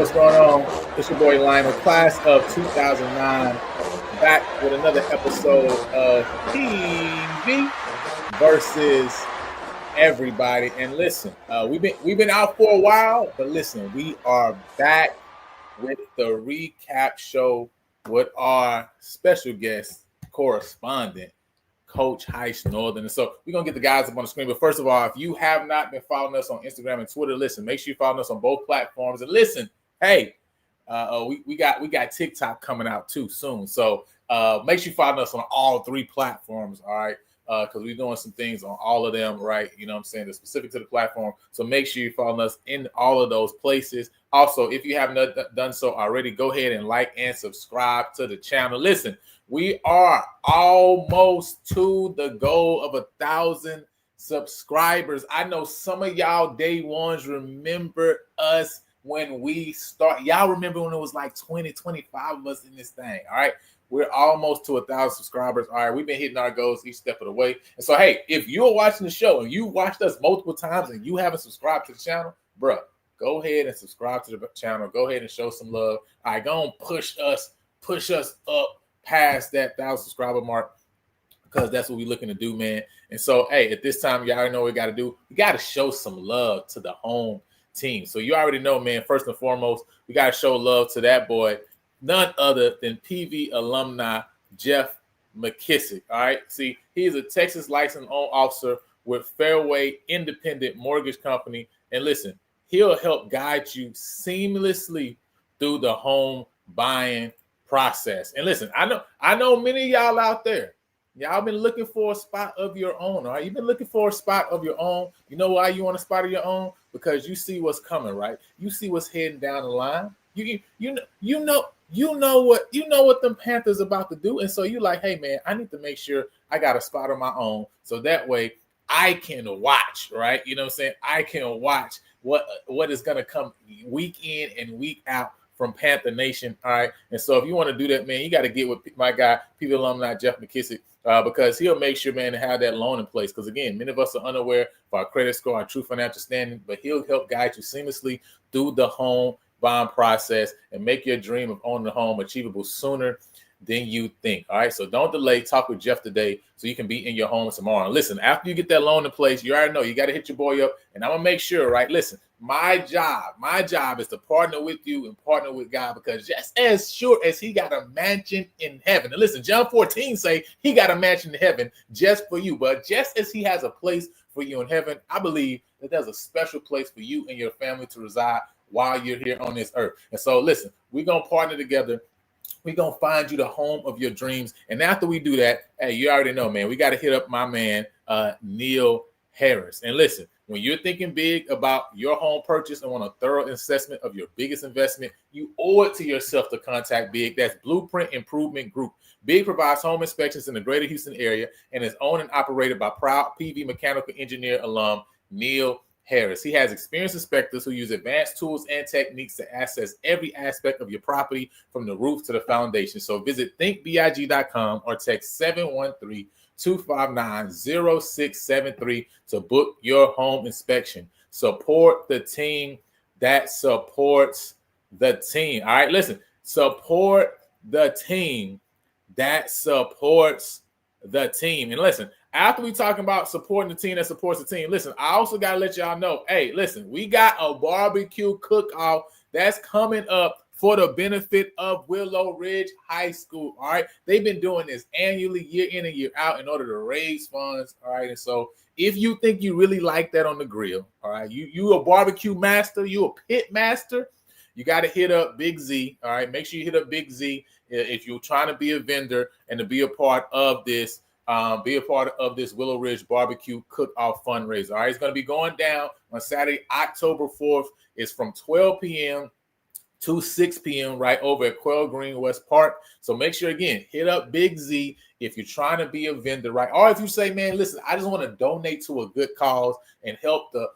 what's going on? It's your boy Lionel, class of 2009, back with another episode of TV versus everybody. And listen, we've been out for a while, but listen, we are back with the recap show with our special guest correspondent, Coach Heist Northern. And so we're going to get the guys up on the screen. But first of all, if you have not been following us on Instagram and Twitter, listen, make sure you follow us on both platforms. And listen, hey, we got TikTok coming out too soon. So make sure you follow us on all three platforms, all right? Because we're doing some things on all of them, right? You know what I'm saying? They're specific to the platform. So make sure you follow us in all of those places. Also, if you have not done so already, go ahead and like and subscribe to the channel. Listen, we are almost to the goal of 1,000 subscribers. I know some of y'all day ones remember us when we start. Y'all remember when it was like 20, 25 of us in this thing, all right? We're almost to 1,000 subscribers. All right, we've been hitting our goals each step of the way. And so, hey, if you're watching the show and you watched us multiple times and you haven't subscribed to the channel, bro, go ahead and subscribe to the channel. Go ahead and show some love. All right, go and push us up past that 1,000 subscriber mark, because that's what we're looking to do, man. And so, hey, at this time, you already know what we got to do. We got to show some love to the home team. So you already know, man, first and foremost, we got to show love to that boy, none other than PV alumni Jeff McKissick. All right. See, he is a Texas licensed loan officer with Fairway Independent Mortgage Company. And listen, he'll help guide you seamlessly through the home buying process. And listen, I know many of y'all out there, y'all been looking for a spot of your own. All right. You've been looking for a spot of your own. You know why you want a spot of your own? Because you see what's coming, right? You see what's heading down the line. You know what them Panthers about to do. And so you like, hey man, I need to make sure I got a spot of my own. So that way I can watch, right? You know what I'm saying? I can watch what is going to come week in and week out from Panther Nation. All right. And so if you want to do that, man, you got to get with my guy, PV alumni Jeff McKissick, because he'll make sure, man, to have that loan in place. Because again, many of us are unaware of our credit score, our true financial standing, but he'll help guide you seamlessly through the home buying process and make your dream of owning a home achievable sooner than you think. All right. So don't delay. Talk with Jeff today so you can be in your home tomorrow. And listen, after you get that loan in place, you already know you got to hit your boy up. And I'm going to make sure, right? Listen, my job is to partner with you and partner with God, because just as sure as he got a mansion in heaven. And listen, John 14 say he got a mansion in heaven just for you. But just as he has a place for you in heaven, I believe that there's a special place for you and your family to reside while you're here on this earth. And so listen, we're going to partner together. We're going to find you the home of your dreams. And after we do that, hey, you already know, man, we got to hit up my man, Neil Harris. And listen, when you're thinking big about your home purchase and want a thorough assessment of your biggest investment, you owe it to yourself to contact Big. That's Blueprint Improvement Group. Big provides home inspections in the greater Houston area and is owned and operated by proud PV mechanical engineer alum Neil Harris. He has experienced inspectors who use advanced tools and techniques to assess every aspect of your property from the roof to the foundation. So visit thinkbig.com or text 713-259-0673 to book your home inspection. Support the team that supports the team. All right, listen, support the team that supports the team. And listen, after we talking about supporting the team that supports the team, listen, I also got to let y'all know, hey, listen, we got a barbecue cook-off that's coming up for the benefit of Willow Ridge High School, all right? They've been doing this annually, year in and year out, in order to raise funds, all right? And so if you think you really like that on the grill, all right, you a barbecue master, you a pit master, you got to hit up Big Z, all right? Make sure you hit up Big Z if you're trying to be a vendor and to be a part of this. Be a part of this Willow Ridge Barbecue Cook-Off fundraiser. All right, it's going to be going down on Saturday, October 4th. It's from 12 p.m. to 6 p.m. right over at Quail Green West Park. So make sure, again, hit up Big Z if you're trying to be a vendor, right? Or if you say, man, listen, I just want to donate to a good cause and help the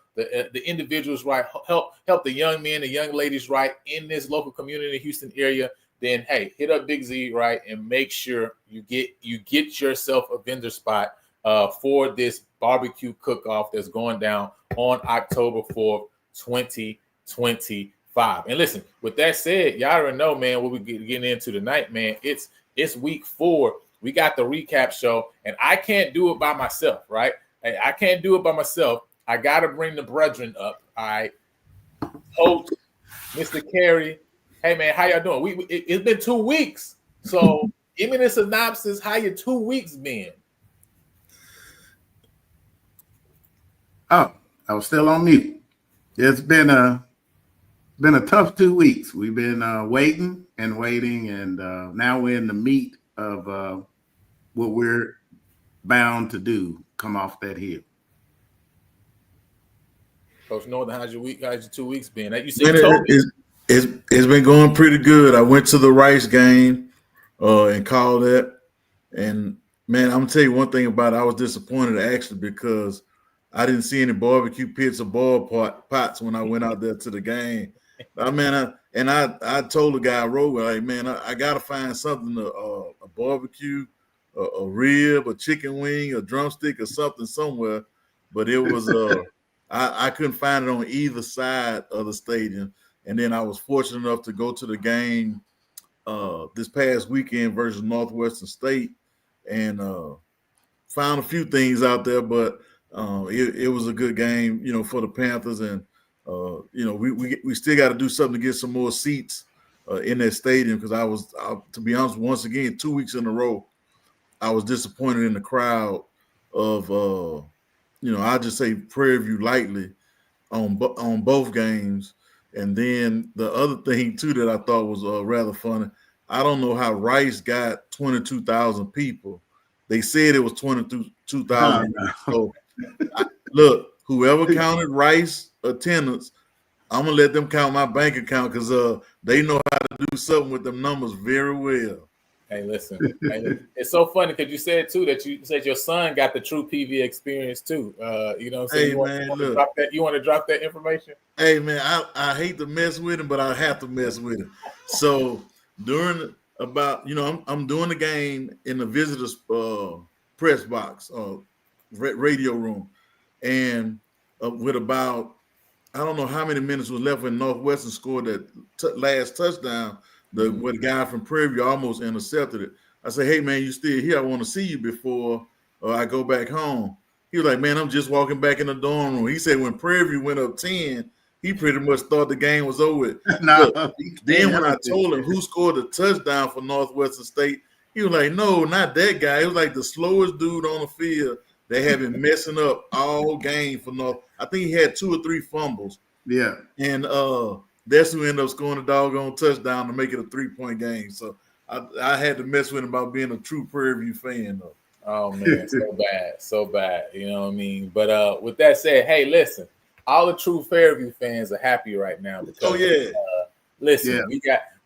individuals, right? Help the young men, the young ladies, right, in this local community, Houston area. Then hey, hit up Big Z, right, and make sure you get yourself a vendor spot for this barbecue cook-off that's going down on October 4th, 2025. 5. And listen, with that said, y'all already know, man, what we're getting into tonight, man. It's week 4. We got the recap show, and I can't do it by myself, right? I can't do it by myself. I got to bring the brethren up. All right. Coach, Mr. Carey. Hey, man, how y'all doing? It's been 2 weeks. So give me the synopsis. How your 2 weeks been? Oh, I was still on mute. It's been a tough 2 weeks. We've been waiting, and now we're in the meat of what we're bound to do. Come off that hill. Coach Northern, how's your 2 weeks been? You see, it's been going pretty good. I went to the Rice game and called that. And man, I'm gonna tell you one thing about it. I was disappointed actually because I didn't see any barbecue pits or boil pots when I went out there to the game. I told the guy, like, man, I gotta find something, a barbecue, a rib, a chicken wing, a drumstick, or something somewhere. But it was I couldn't find it on either side of the stadium. And then I was fortunate enough to go to the game this past weekend versus Northwestern State, and found a few things out there, but it was a good game, for the Panthers. And we still got to do something to get some more seats in that stadium, because to be honest, once again, 2 weeks in a row, I was disappointed in the crowd of I just say Prairie View lightly on both games. And then the other thing too that I thought was rather funny, I don't know how Rice got 22,000 people. They said it was 22,000. So look, whoever counted Rice attendance, I'm gonna let them count my bank account, because they know how to do something with them numbers very well. Hey, listen, it's so funny because you said too that you said your son got the true PV experience too. You know what I'm saying? You want to drop that information? Hey man, I hate to mess with him, but I have to mess with him. So during I'm doing the game in the visitors press box, radio room, and with about, I don't know how many minutes was left when Northwestern scored that last touchdown. Where the guy from Prairie almost intercepted it. I said, hey, man, you still here? I want to see you before I go back home. He was like, man, I'm just walking back in the dorm room. He said when Prairie went up 10, he pretty much thought the game was over. Then when I told him who scored the touchdown for Northwestern State, he was like, no, not that guy. It was like the slowest dude on the field. They have been messing up all game for North. I think he had 2 or 3 fumbles. Yeah. And that's who ended up scoring a doggone touchdown to make it a 3-point game. So I had to mess with him about being a true Prairie View fan, though. Oh, man, so bad. You know what I mean? But with that said, hey, listen, all the true Fairview fans are happy right now because listen,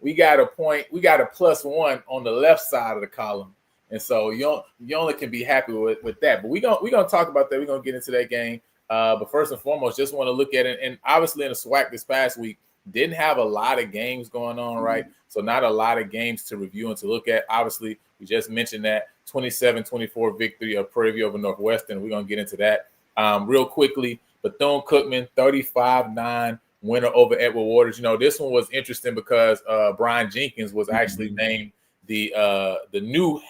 we got a point, we got a +1 on the left side of the column. And so you only can be happy with that. But we're gonna talk about that. We're gonna get into that game. But first and foremost, just want to look at it. And obviously in the SWAC this past week, didn't have a lot of games going on, right? So not a lot of games to review and to look at. Obviously, we just mentioned that 27-24 victory of Prairie View over Northwestern. We're going to get into that real quickly. Bethune-Cookman, 35-9 winner over Edward Waters. This one was interesting because Brian Jenkins was actually named the new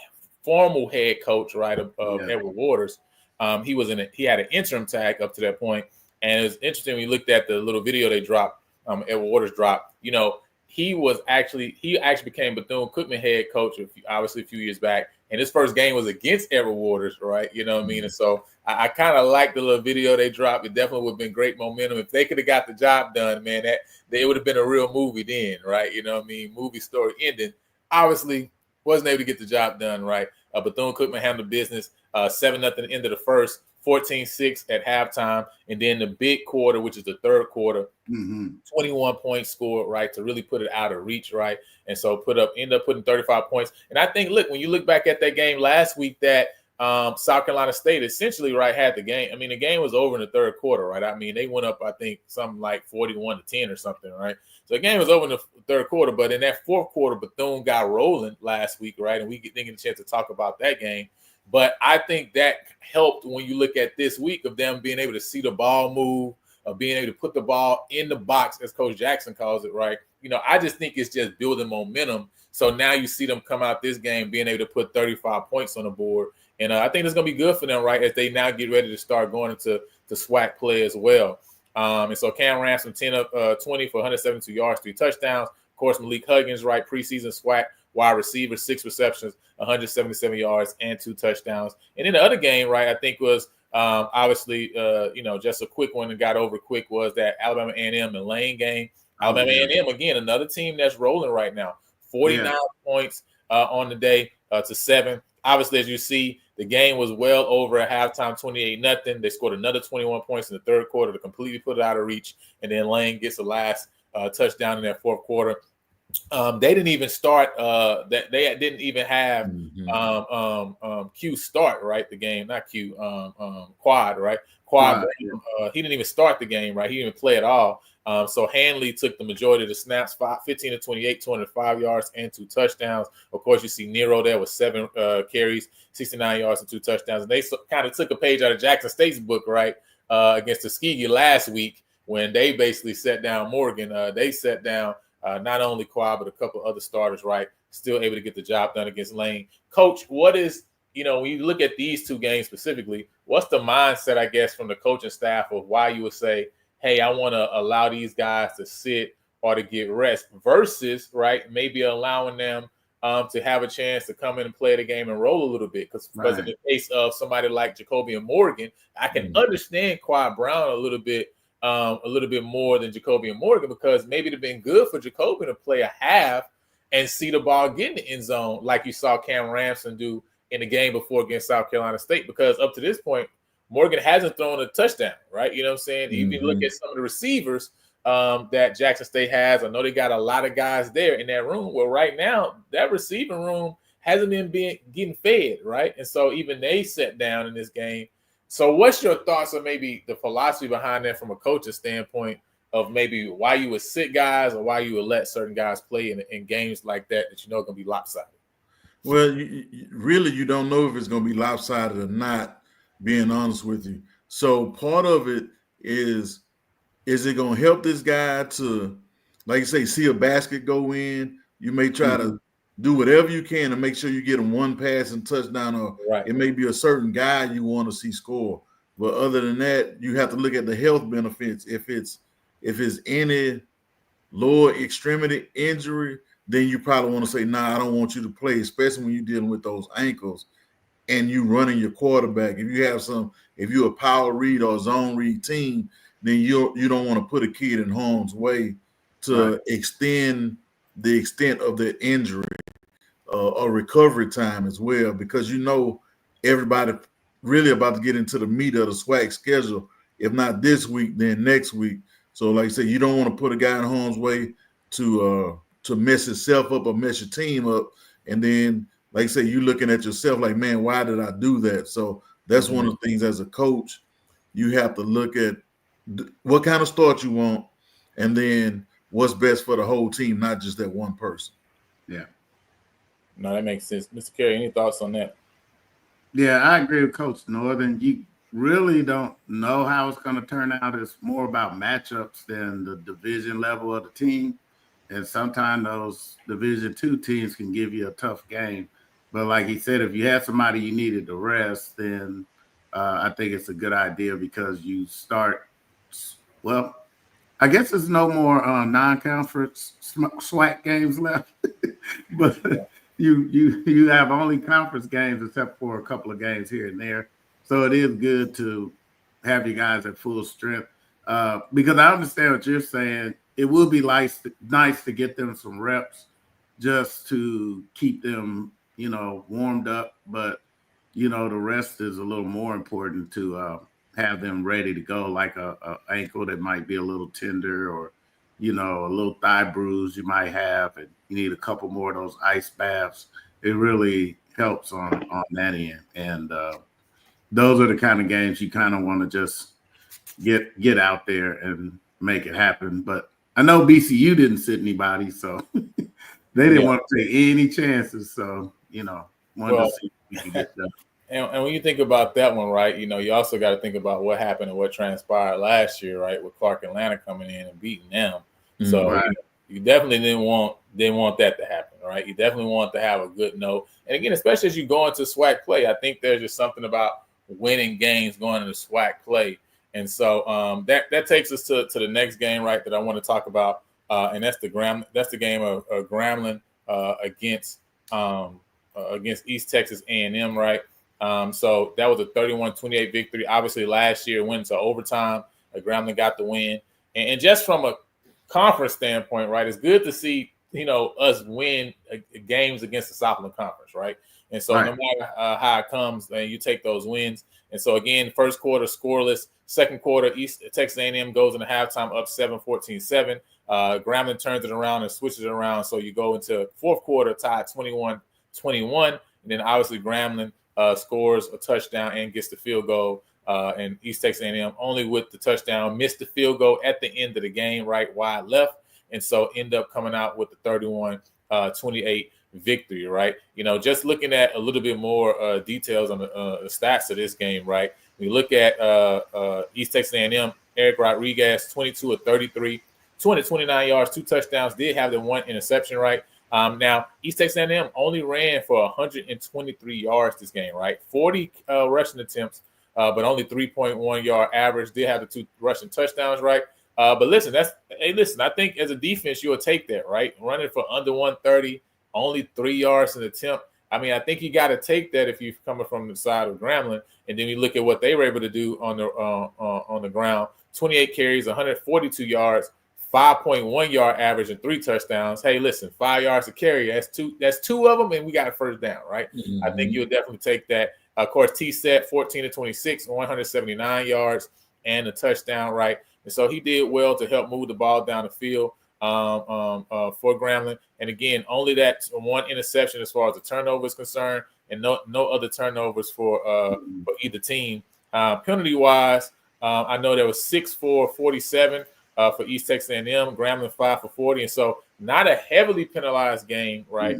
formal head coach, right, of Edward Waters. He had an interim tag up to that point. And it was interesting when you looked at the little video they dropped, Edward Waters dropped. He actually became Bethune-Cookman head coach obviously a few years back, and his first game was against Edward Waters, right? You know what I mean? And so I kind of like the little video they dropped. It definitely would have been great momentum if they could have got the job done, man. They would have been a real movie then, right? You know what I mean? Movie story ending. Obviously, wasn't able to get the job done, right? Bethune-Cookman handled business 7-0 at the end of the first, 14-6 at halftime, and then the big quarter, which is the third quarter, 21 points scored, right, to really put it out of reach, right? And so end up putting 35 points. And I think, look, when you look back at that game last week, that South Carolina State essentially, right, had the game. I mean, the game was over in the third quarter, right? I mean, they went up, I think, something like 41-10 or something, right? So the game was over in the third quarter, but in that fourth quarter, Bethune got rolling last week, right? And we didn't get a chance to talk about that game. But I think that helped when you look at this week of them being able to see the ball move, of being able to put the ball in the box, as Coach Jackson calls it, right? I just think it's just building momentum. So now you see them come out this game being able to put 35 points on the board. And I think it's going to be good for them, right, as they now get ready to start going into SWAC play as well. And so Cam Ransom, 10 of 20 for 172 yards, 3 touchdowns. Of course, Malik Huggins, right, preseason SWAC wide receiver, 6 receptions, 177 yards, and 2 touchdowns. And in the other game, right, I think was obviously, just a quick one and got over quick was that Alabama A&M and Lane game. Alabama A&M, again, another team that's rolling right now. 49 points on the day to 7. Obviously, as you see, the game was well over at halftime, 28-0. They scored another 21 points in the third quarter to completely put it out of reach. And then Lane gets the last touchdown in that fourth quarter. They didn't even start. They didn't even have Q start, right? The game, not Q. Quad, right? Quad. He didn't even start the game, right? He didn't even play at all. So Hanley took the majority of the snaps, 15 to 28, 205 yards, and 2 touchdowns. Of course, you see Nero there with 7 carries, 69 yards, and 2 touchdowns. And they kind of took a page out of Jackson State's book, right, against Tuskegee last week when they basically set down Morgan. They set down not only Quad, but a couple other starters, right, still able to get the job done against Lane. Coach, what is, when you look at these 2 games specifically, what's the mindset, I guess, from the coaching staff of why you would say, hey, I want to allow these guys to sit or to get rest versus, right, maybe allowing them to have a chance to come in and play the game and roll a little bit? Because in the case of somebody like Jacoby and Morgan, I can understand Quad Brown a little bit more than Jacoby and Morgan, because maybe it'd been good for Jacoby to play a half and see the ball get in the end zone like you saw Cam Ransom do in the game before against South Carolina State, because up to this point, Morgan hasn't thrown a touchdown, right? You know what I'm saying? Even if you look at some of the receivers that Jackson State has, I know they got a lot of guys there in that room. Well, right now, that receiving room hasn't been getting fed, right? And so even they sat down in this game. So what's your thoughts on maybe the philosophy behind that from a coaching standpoint of maybe why you would sit guys or why you would let certain guys play in games like that are going to be lopsided? Well, you don't know if it's going to be lopsided or not, being honest with you. So part of it is it going to help this guy to, like you say, see a basket go in? You may try to do whatever you can to make sure you get him one pass and touchdown, or it may be a certain guy you want to see score. But other than that, you have to look at the health benefits. If it's any lower extremity injury, then you probably want to say, nah, I don't want you to play, especially when you're dealing with those ankles and you running your quarterback. If you're a power read or zone read team, then you don't want to put a kid in harm's way to extend the extent of the injury or recovery time as well, because everybody really about to get into the meat of the SWAC schedule. If not this week, then next week. So like I said, you don't want to put a guy in harm's way to mess himself up or mess your team up. And then, like I say, you're looking at yourself like, man, why did I do that? So that's one of the things as a coach, you have to look at what kind of start you want and then what's best for the whole team, not just that one person. Yeah. No, that makes sense. Mr. Carey, any thoughts on that? Yeah, I agree with Coach Northern. You really don't know how it's going to turn out. It's more about matchups than the division level of the team. And sometimes those Division II teams can give you a tough game. But like he said, if you have somebody you needed to rest, then I think it's a good idea, because you start – well, I guess there's no more non-conference SWAC games left. But you have only conference games except for a couple of games here and there. So it is good to have you guys at full strength, because I understand what you're saying. It would be nice to get them some reps just to keep them, warmed up. But, the rest is a little more important to have them ready to go, like a ankle that might be a little tender, or, a little thigh bruise you might have, and you need a couple more of those ice baths. It really helps on that end. And those are the kind of games you kind of want to just get out there and make it happen. But I know BCU didn't sit anybody, so they didn't want to take any chances. So, wanted to see if we could get done. And when you think about that one, right, you also got to think about what happened and what transpired last year, right, with Clark Atlanta coming in and beating them. So Right. you definitely didn't want that to happen, right? You definitely want to have a good note. And again, especially as you go into SWAC play, I think there's just something about winning games going into SWAC play. And so that takes us to the next game, right, that I want to talk about, and that's the game of Grambling against East Texas A&M, right? So that was a 31-28 victory. Obviously, last year went to overtime. Grambling got the win, and just from a conference standpoint, right, it's good to see us win games against the Southland Conference, right? And so no matter how it comes, you take those wins. And so again, first quarter scoreless. Second quarter, East Texas A&M goes into halftime up 7-14-7. Grambling turns it around and switches it around. So you go into fourth quarter tied 21-21, and then obviously Grambling scores a touchdown and gets the field goal. And East Texas A&M only with the touchdown missed the field goal at the end of the game, right, wide left, and so end up coming out with the 31-28 victory, right? Just looking at a little bit more details on the stats of this game, right? We look at East Texas A&M, Eric Rodriguez, 22 of 33, 229 yards, 2 touchdowns, did have the 1 interception, right? Now, East Texas A&M only ran for 123 yards this game, right? 40 rushing attempts, but only 3.1 yard average. Did have the 2 rushing touchdowns, right? But listen, I think as a defense, you'll take that, right? Running for under 130, only 3 yards an attempt. I mean, I think you got to take that if you're coming from the side of Grambling. And then you look at what they were able to do on the ground: 28 carries, 142 yards, 5.1 yard average, and 3 touchdowns. Hey, listen, 5 yards a carry. That's two of them, and we got a first down, right? Mm-hmm. I think you'll definitely take that. Of course, T-Set, 14 to 26, 179 yards, and a touchdown, right? And so he did well to help move the ball down the field for Grambling. And again, only that 1 interception as far as the turnover is concerned, and no other turnovers for either team. Penalty-wise, I know there was 6 for 47 for East Texas A&M, Grambling 5 for 40. And so not a heavily penalized game, right,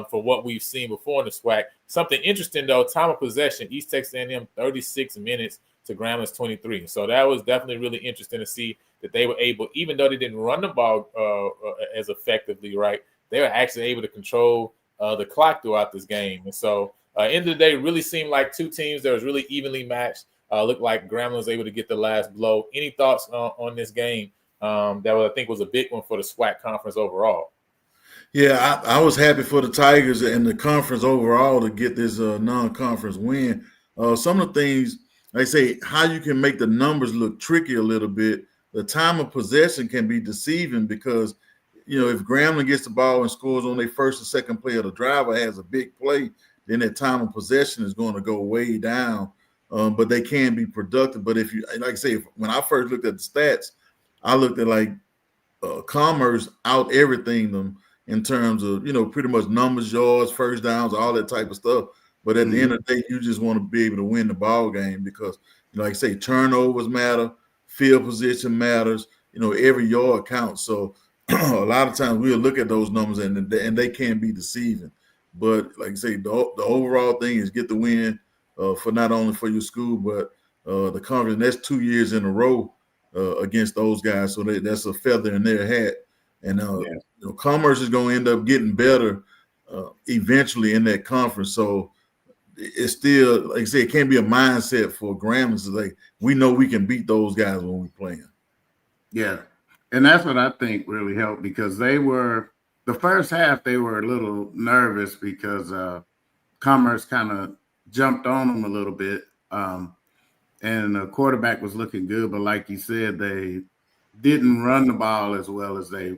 for what we've seen before in the SWAC. Something interesting, though, time of possession, East Texas A&M 36 minutes to Grambling's 23. So that was definitely really interesting to see that they were able, even though they didn't run the ball as effectively, right, they were actually able to control the clock throughout this game. And so end of the day, really seemed like two teams that was really evenly matched. Looked like Grambling was able to get the last blow. Any thoughts on this game? I think was a big one for the SWAC conference overall. Yeah, I was happy for the Tigers and the conference overall to get this non-conference win. Some of the things, like I say, how you can make the numbers look tricky a little bit. The time of possession can be deceiving because, if Grambling gets the ball and scores on their first or second play, or the driver has a big play, then that time of possession is going to go way down. But they can be productive. But if you, like I say, when I first looked at the stats, I looked at Commerce out everything them in terms of, pretty much numbers, yards, first downs, all that type of stuff. But at the end of the day, you just want to be able to win the ball game because, like I say, turnovers matter, field position matters, every yard counts. So a lot of times we'll look at those numbers and they can be deceiving. But like I say, the overall thing is get the win for not only for your school, but the conference. That's 2 years in a row against those guys. So that's a feather in their hat. And Commerce is going to end up getting better eventually in that conference. So it's still, like I say, it can't be a mindset for Grambling. So like we know we can beat those guys when we play them. Yeah. And that's what I think really helped because the first half, they were a little nervous because Commerce kind of jumped on them a little bit. And the quarterback was looking good. But like you said, they didn't run the ball as well as they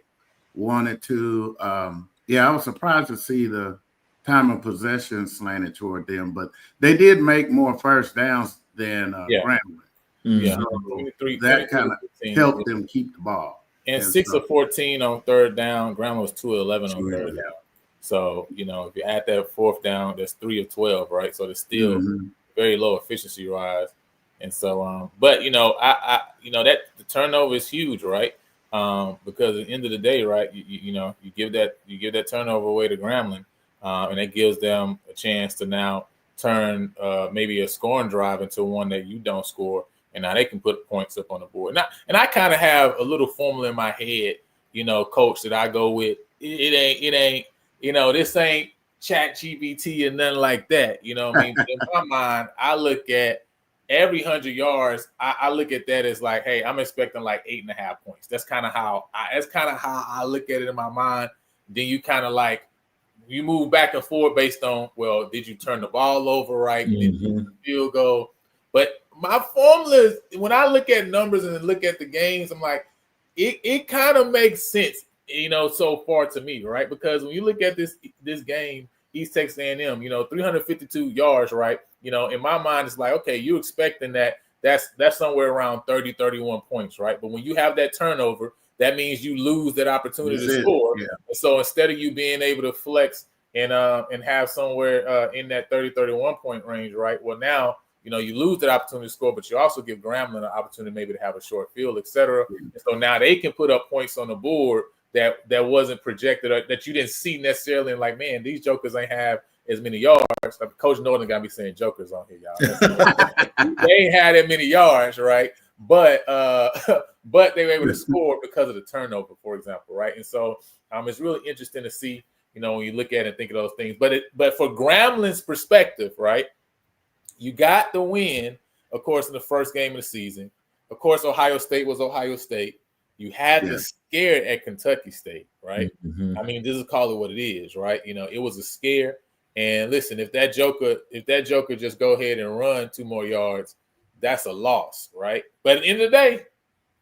wanted to. I was surprised to see the time of possession slanted toward them, but they did make more first downs than Grambling. Yeah, so that kind of helped them keep the ball. And 6 of 14 on third down. Grambling was 2 of 11 on third down. So if you add that fourth down, that's 3 of 12, right? So it's still very low efficiency wise. And so, but that the turnover is huge, right? Because at the end of the day, right, you give that turnover away to Grambling, and it gives them a chance to now turn maybe a scoring drive into one that you don't score, and now they can put points up on the board. And I kind of have a little formula in my head, coach, that I go with. It ain't, this ain't Chat GBT and nothing like that. You know what I mean? But in my mind, I look at every 100 yards. I look at that as like, hey, I'm expecting like 8.5 points. That's kind of how I look at it in my mind. Then you kind of like, you move back and forth based on, well, did you turn the ball over right? Did you field goal? But my formula is, when I look at numbers and look at the games, I'm like, it kind of makes sense, so far to me, right? Because when you look at this game, East Texas A&M, 352 yards, right? In my mind, it's like, okay, you're expecting that's somewhere around 30, 31 points, right? But when you have that turnover, that means you lose that opportunity to score. Yeah. And so instead of you being able to flex and have somewhere in that 30, 31 point range, right? Well, now, you lose that opportunity to score, but you also give Grambling an opportunity maybe to have a short field, et cetera. And so now they can put up points on the board that wasn't projected, or that you didn't see necessarily. And like, man, these jokers ain't have as many yards. Like Coach Northern got me saying jokers on here, y'all. They ain't had that many yards, right? But they were able to score because of the turnover, for example, right? And so it's really interesting to see, when you look at it and think of those things. But for Grambling's perspective, right? You got the win, of course, in the first game of the season. Of course, Ohio State was Ohio State. You had the scare at Kentucky State, right? I mean, this is call it what it is, right? It was a scare. And listen, if that Joker just go ahead and run 2 more yards, that's a loss, right? But at the end of the day,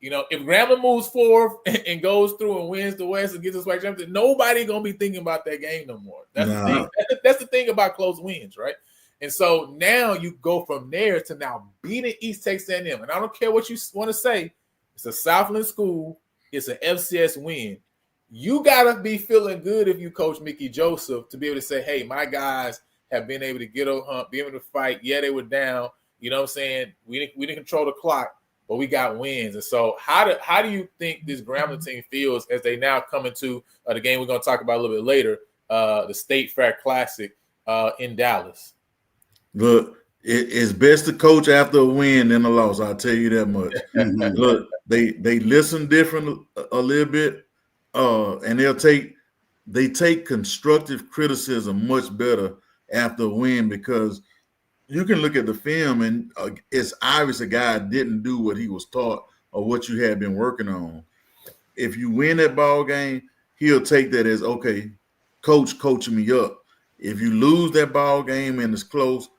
if Grambling moves forward and goes through and wins the West and gets this SWAC championship, nobody gonna be thinking about that game no more. That's the thing. That's the thing about close wins, right? And so now you go from there to now beating East Texas A&M. And I don't care what you want to say. It's a Southland school. It's an FCS win. You got to be feeling good if you coach Mickey Joseph to be able to say, hey, my guys have been able to get over hump, be able to fight. Yeah, they were down. You know what I'm saying? We didn't control the clock, but we got wins. And so how do you think this Grambling team feels as they now come into the game we're going to talk about a little bit later, the State Fair Classic in Dallas? Look, it's best to coach after a win than a loss. I'll tell you that much. Look, they listen different a little bit, and they take constructive criticism much better after a win, because you can look at the film and it's obvious a guy didn't do what he was taught or what you had been working on. If you win that ball game, he'll take that as, okay, coach coaching me up. If you lose that ball game and it's close,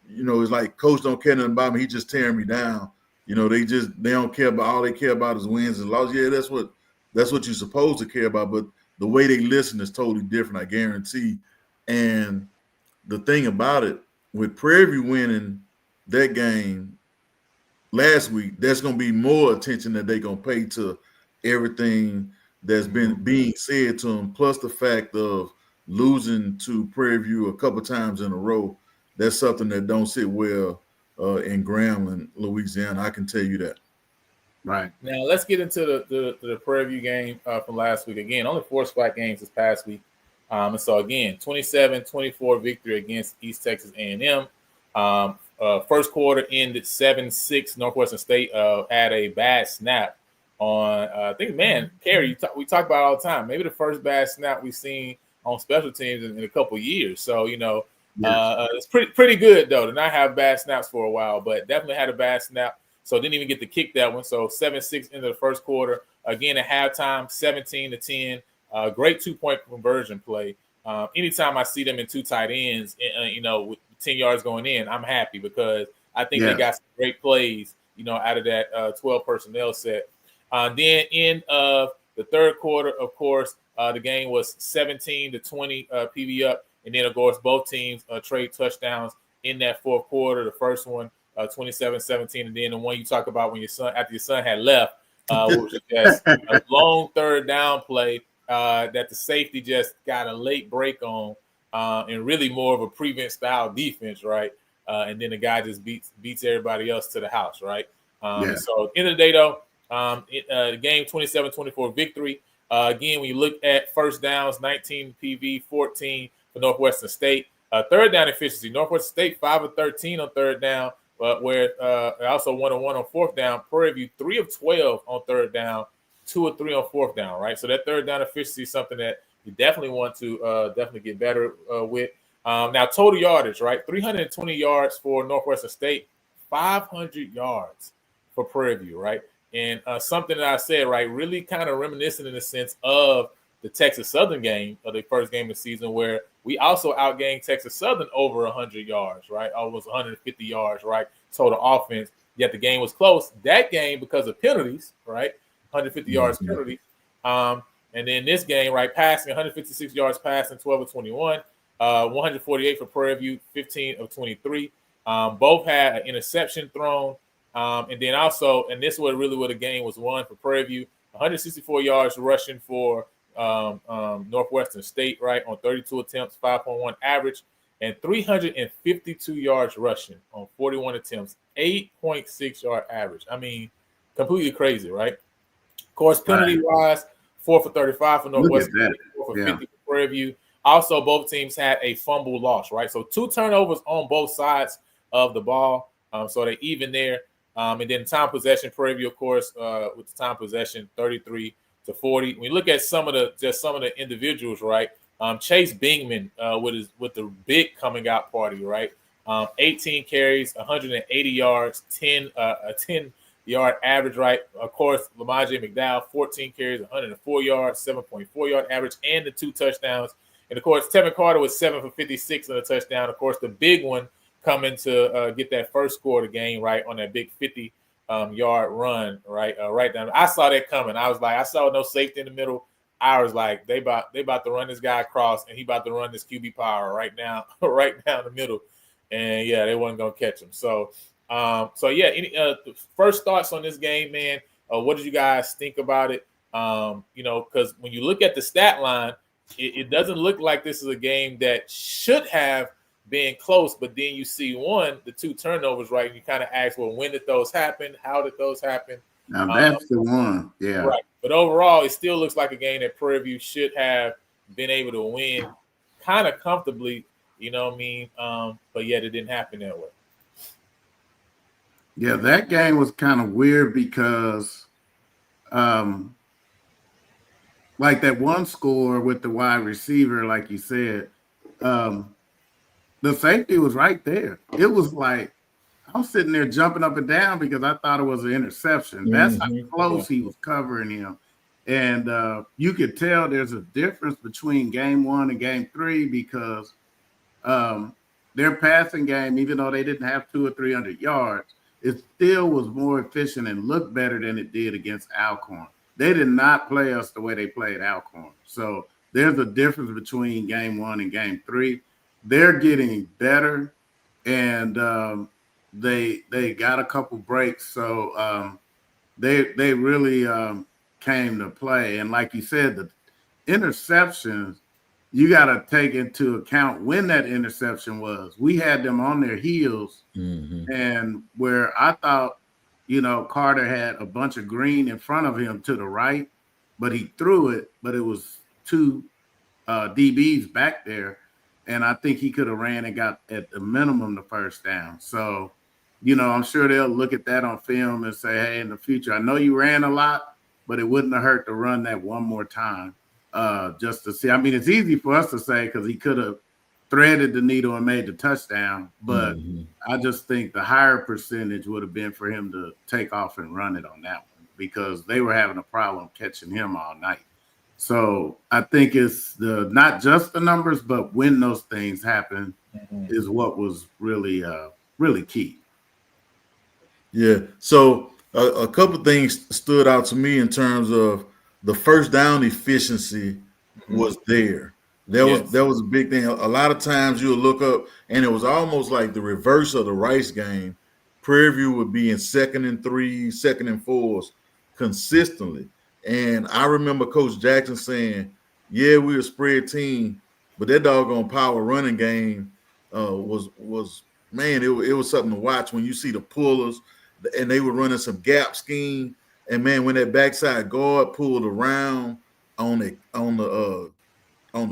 it's like coach don't care nothing about me. He just tearing me down. They don't care about, all they care about is wins and losses. Yeah, that's what you're supposed to care about. But the way they listen is totally different, I guarantee. And the thing about it, with Prairie winning that game last week, there's going to be more attention that they're going to pay to everything that's been being said to them, plus the fact of losing to Prairie View a couple times in a row. That's something that don't sit well in Grambling, Louisiana. I can tell you that. Right. Now let's get into the Prairie View game from last week. Again, only 4 SWAC games this past week. And so again, 27-24 victory against East Texas A&M. First quarter ended 7-6. Northwestern State had a bad snap on. I think, man, Prairie, we talk about it all the time. Maybe the first bad snap we've seen on special teams in a couple of years. So it's pretty good though to not have bad snaps for a while, but definitely had a bad snap. So didn't even get to kick that one. So 7-6 into the first quarter. Again at halftime, 17-10. Great 2-point conversion play. Anytime I see them in 2 tight ends, with 10 yards going in, I'm happy because I think they got some great plays, out of that 12 personnel set. Then in the third quarter, of course, the game was 17-20 PV up. And then, of course, both teams trade touchdowns in that fourth quarter. The first one, 27-17, and then the one you talk about when after your son had left, which was just a long third down play that the safety just got a late break on, and really more of a prevent style defense, right? And then the guy just beats everybody else to the house, right? So at the end of the day, though, the game 27-24 victory. Again, when you look at first downs, 19 PV, 14 for Northwestern State. Third down efficiency, Northwestern State 5 of 13 on third down, where also 1 of 1 on fourth down. Prairie View 3 of 12 on third down, 2 of 3 on fourth down. Right, so that third down efficiency is something that you definitely want to definitely get better with. Now total yardage, right? 320 yards for Northwestern State, 500 yards for Prairie View, right? And something that I said, right, really kind of reminiscent in the sense of the Texas Southern game of the first game of the season, where we also outgained Texas Southern over 100 yards, right? Almost 150 yards, right? Total offense. Yet the game was close. That game, because of penalties, right? 150 yards penalties. And then this game, right, passing 156 yards passing, 12 of 21, 148 for Prairie View, 15 of 23. Both had an interception thrown. And then also, and this was really where the game was won for Prairie View, 164 yards rushing for Northwestern State, right, on 32 attempts, 5.1 average, and 352 yards rushing on 41 attempts, 8.6 yard average. I mean, completely crazy, right? Of course, penalty-wise, 4 for 35 for Northwestern State, 4 for 50 for Prairie View. Also, both teams had a fumble loss, right? So 2 turnovers on both sides of the ball. So they even there. And then time possession, Prairie View, of course, with the time possession, 33 to 40. When we look at some of the individuals, right? Chase Bingman with the big coming out party, right? 18 carries, 180 yards, a 10-yard average, right? Of course, Lamaje McDowell, 14 carries, 104 yards, 7.4 yard average, and the 2 touchdowns. And of course, Tevin Carter was 7 for 56 on a touchdown. Of course, the big one coming to get that first score of the game, right, on that big 50-yard run, right, right down. I saw that coming. I was like, I saw no safety in the middle. I was like, they about to run this guy across, and he about to run this QB power right down the middle. And yeah, they wasn't gonna catch him. So yeah. Any first thoughts on this game, man? What did you guys think about it? Because when you look at the stat line, it doesn't look like this is a game that should have been close, but then you see the 2 turnovers, right? And you kind of ask, well, when did those happen? How did those happen? Now that's the one, yeah. Right. But overall, it still looks like a game that Prairie View should have been able to win kind of comfortably, you know what I mean? But yet it didn't happen that way. Yeah, that game was kind of weird because like that one score with the wide receiver, like you said, the safety was right there. It was like I'm sitting there jumping up and down because I thought it was an interception. That's how close he was covering him. And you could tell there's a difference between game 1 and game 3 because their passing game, even though they didn't have 200 or 300 yards, it still was more efficient and looked better than it did against Alcorn. They did not play us the way they played Alcorn. So there's a difference between game 1 and game 3. They're getting better, and they got a couple breaks, so they really came to play. And like you said, the interceptions, you got to take into account when that interception was. We had them on their heels, and where I thought, Carter had a bunch of green in front of him to the right, but he threw it, but it was 2 DBs back there. And I think he could have ran and got at the minimum the first down. So, I'm sure they'll look at that on film and say, hey, in the future, I know you ran a lot, but it wouldn't have hurt to run that one more time just to see. I mean, it's easy for us to say because he could have threaded the needle and made the touchdown. But I just think the higher percentage would have been for him to take off and run it on that one because they were having a problem catching him all night. So I think it's not just the numbers, but when those things happen is what was really, really key. Yeah. So a couple things stood out to me in terms of the first down efficiency was there. That was a big thing. A lot of times you'll look up, and it was almost like the reverse of the Rice game. Prairie View would be in 2nd and 3, 2nd and 4s consistently. And I remember Coach Jackson saying, yeah, we're a spread team, but that doggone power running game was man, it was something to watch when you see the pullers, and they were running some gap scheme. And man, when that backside guard pulled around on the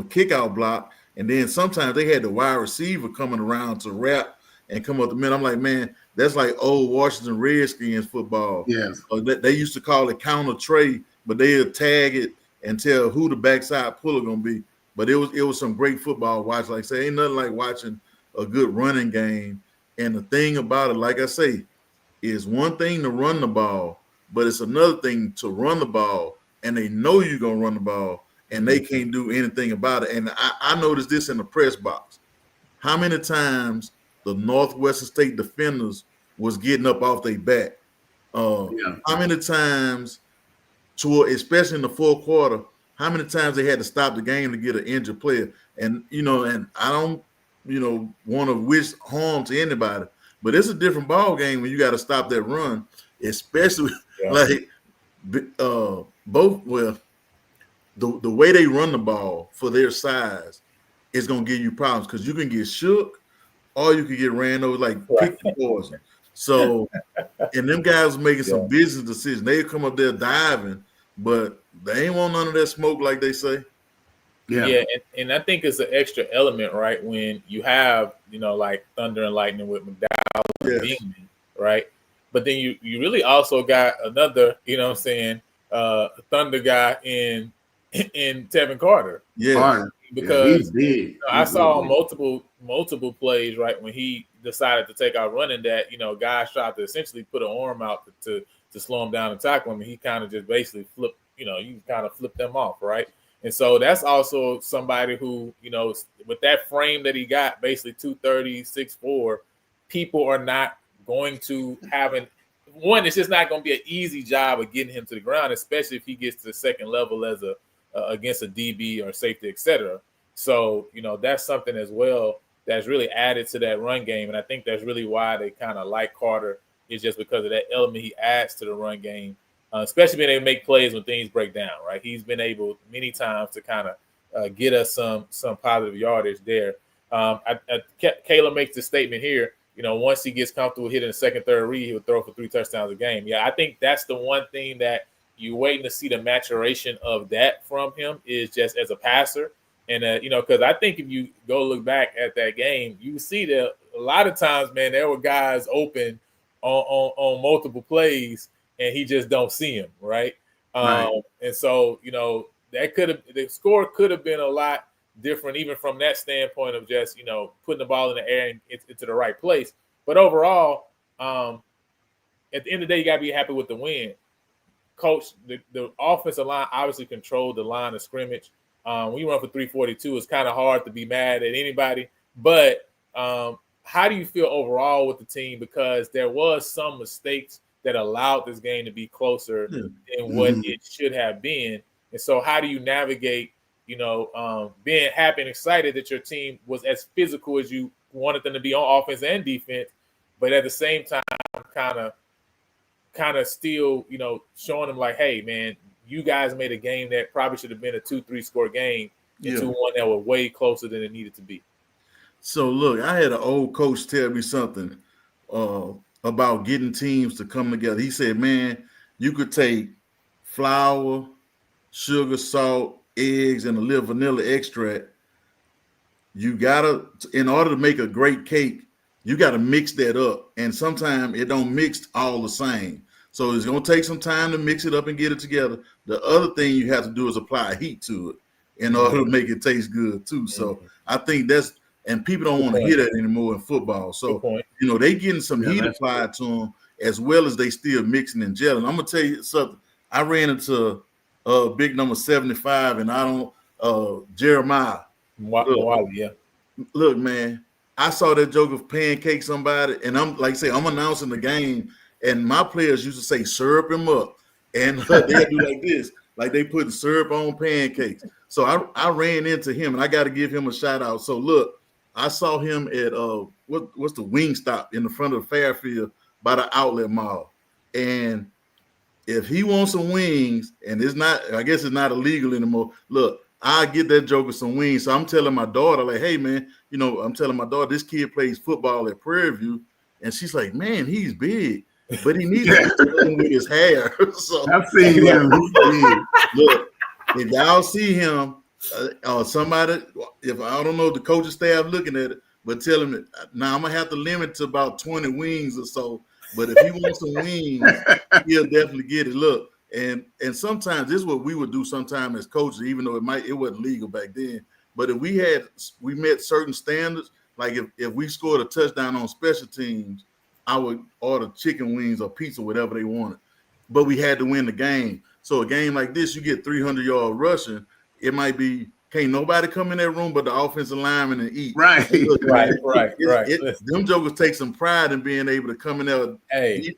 kickout block, And then sometimes they had the wide receiver coming around to wrap and come up the middle. I'm like, man, that's like old Washington Redskins football. Yes. They used to call it counter trey, but they'll tag it and tell who the backside puller gonna be. But it was some great football watch. Like I say, ain't nothing like watching a good running game. And the thing about it, like I say, is one thing to run the ball, but it's another thing to run the ball, and they know you're gonna run the ball, and they can't do anything about it. And I noticed this in the press box. How many times the Northwestern State defenders was getting up off their back? How many times, especially in the fourth quarter, how many times they had to stop the game to get an injured player? And and I don't, want to wish harm to anybody, but it's a different ball game when you got to stop that run, especially like both. Well, the way they run the ball for their size is gonna give you problems because you can get shook or you can get ran over like pick the poison. So, and them guys making some business decisions. They come up there diving, but they ain't want none of that smoke, like they say. Yeah, and I think it's an extra element, right? When you have, like Thunder and Lightning with McDowell and Beamon, right? But then you really also got another, Thunder guy in Tevin Carter. Yeah, because he's big. I saw multiple plays, right, when he decided to take out running that, guys tried to essentially put an arm out to slow him down and tackle him, and he kind of just basically flipped, you kind of flipped them off, right? And so that's also somebody who, with that frame that he got, basically 230, 6'4", people are not going to have it's just not going to be an easy job of getting him to the ground, especially if he gets to the second level as against a DB or safety, etc. So, that's something as well that's really added to that run game. And I think that's really why they kind of like Carter, is just because of that element he adds to the run game. Especially being able to make plays when things break down, right? He's been able many times to kind of get us some positive yardage there. Kayla makes the statement here, once he gets comfortable hitting the second, third read, he'll throw for 3 touchdowns a game. Yeah, I think that's the one thing that you're waiting to see the maturation of that from him, is just as a passer. And, because I think if you go look back at that game, you see that a lot of times, man, there were guys open on multiple plays, and he just don't see him, right? And so, the score could have been a lot different, even from that standpoint of just, putting the ball in the air and into the right place. But overall, at the end of the day, you got to be happy with the win. Coach, the offensive line obviously controlled the line of scrimmage. When you run for 342, it's kind of hard to be mad at anybody. But how do you feel overall with the team? Because there was some mistakes that allowed this game to be closer than what it should have been. And so how do you navigate, being happy and excited that your team was as physical as you wanted them to be on offense and defense, but at the same time kind of still, showing them like, hey, man, you guys made a game that probably should have been a 2-3 score game into one that was way closer than it needed to be. So, look, I had an old coach tell me something about getting teams to come together. He said, man, you could take flour, sugar, salt, eggs, and a little vanilla extract. You gotta, in order to make a great cake, you got to mix that up. And sometimes it don't mix all the same. So it's going to take some time to mix it up and get it together. The other thing you have to do is apply heat to it in order to make it taste good too. So I think and people don't want to hear that anymore in football. So, they getting some heat applied to them, as well as they still mixing and gelling. I'm going to tell you something. I ran into big number 75, and Jeremiah. Look, man, I saw that joke of pancake somebody, and I'm like I say, I'm announcing the game, and my players used to say syrup him up, and they do like this, like they putting syrup on pancakes. So I ran into him, and I got to give him a shout out. So look, I saw him at what's the Wingstop in the front of Fairfield by the outlet mall, and if he wants some wings, and I guess it's not illegal anymore. Look, I get that joker some wings. So I'm telling my daughter, like, hey man, I'm telling my daughter this kid plays football at Prairie View, and she's like, man, he's big, but he needs to do with his hair. So I've seen him. Look, if y'all see him, somebody, if I don't know the coaching staff looking at it, but tell him that now I'm gonna have to limit to about 20 wings or so. But if he wants some wings, he'll definitely get it. Look, and sometimes this is what we would do sometimes as coaches, even though it wasn't legal back then. But if we met certain standards, like if we scored a touchdown on special teams, I would order chicken wings or pizza, whatever they wanted. But we had to win the game. So a game like this, you get 300-yard rushing. It might be can't nobody come in that room but the offensive lineman and eat. Right. And look, Right. Them jokers take some pride in being able to come in there. Hey,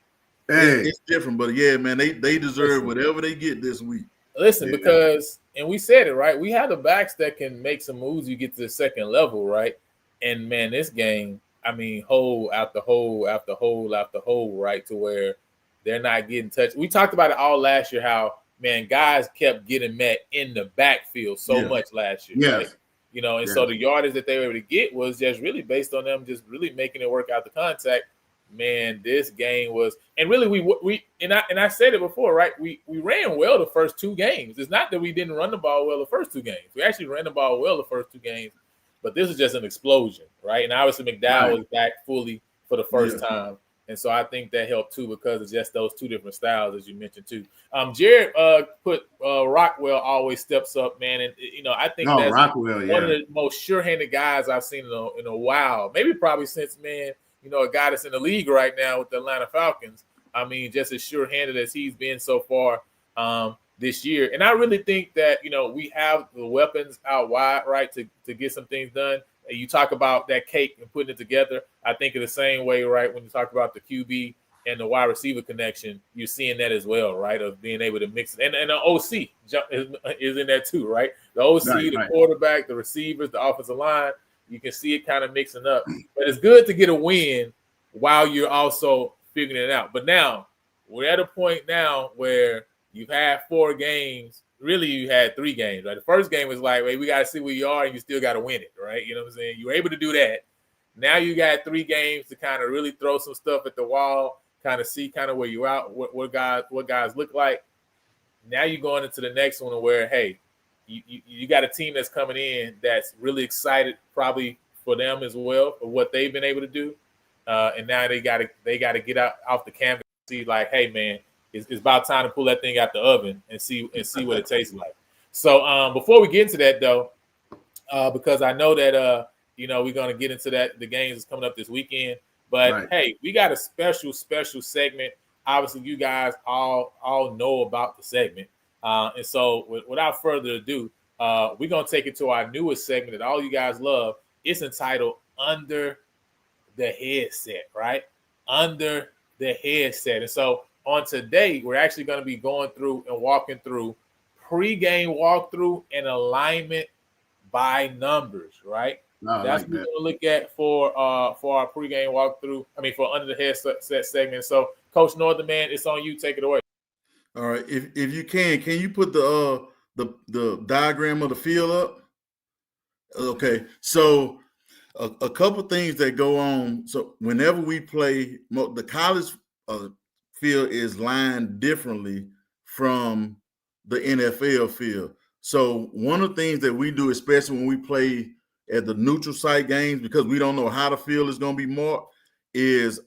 it's different, but yeah, man, they deserve whatever they get this week. Listen, because we said it right. We have the backs that can make some moves. You get to the second level, right? And man, this game, I mean, hole after hole after hole after hole, right? To where they're not getting touched. We talked about it all last year. How man, guys kept getting met in the backfield so much last year, right? You know, and so the yardage that they were able to get was just really based on them just really making it work out the contact. Man, this game was, and really we and I said it before, right? We ran well the first two games. It's not that we didn't run the ball well the first two games. We actually ran the ball well the first two games, but this is just an explosion, right? And obviously McDowell was back fully for the first time, and so I think that helped too because of just those two different styles as you mentioned too. Jared put Rockwell always steps up, man, and you know I think that's Rockwell, one of the most sure-handed guys I've seen in a while, maybe probably since you know, a guy that's in the league right now with the Atlanta Falcons. I mean, just as sure-handed as he's been so far this year. And I really think that, you know, we have the weapons out wide, right, to get some things done. And you talk about that cake and putting it together. I think in the same way, right, when you talk about the QB and the wide receiver connection, you're seeing that as well, right, of being able to mix it. And the OC is in there too, right? The OC, the quarterback, the receivers, the offensive line. You can see it kind of mixing up. But it's good to get a win while you're also figuring it out. But now, we're at a point now where you've had 4 games. Really, you had 3 games, right? The first game was like, hey, we got to see where you are, and you still got to win it, right? You know what I'm saying? You were able to do that. Now you got 3 games to kind of really throw some stuff at the wall, kind of see kind of where you're out, what guys look like. Now you're going into the next one where, hey, you got a team that's coming in that's really excited, probably for them as well, for what they've been able to do, and now they got to get out off the canvas and see like, hey man, it's about time to pull that thing out the oven and see what it tastes like. So before we get into that though, because I know that you know we're gonna get into that the games that's coming up this weekend, but hey, we got a special segment. Obviously, you guys all know about the segment. And so without further ado, we're going to take it to our newest segment that all you guys love. It's entitled Under the Headset, right? Under the Headset. And so on today, we're actually going to be going through and walking through pre-game walkthrough and alignment by numbers, right? That's what we're going to look at for our pre-game walkthrough. I mean, for Under the Headset segment. So Coach Northern, man, it's on you. Take it away. All right, if you can you put the diagram of the field up? Okay, so a couple things that go on. So whenever we play, the college field is lined differently from the NFL field. So one of the things that we do, especially when we play at the neutral site games, because we don't know how the field is going to be marked, is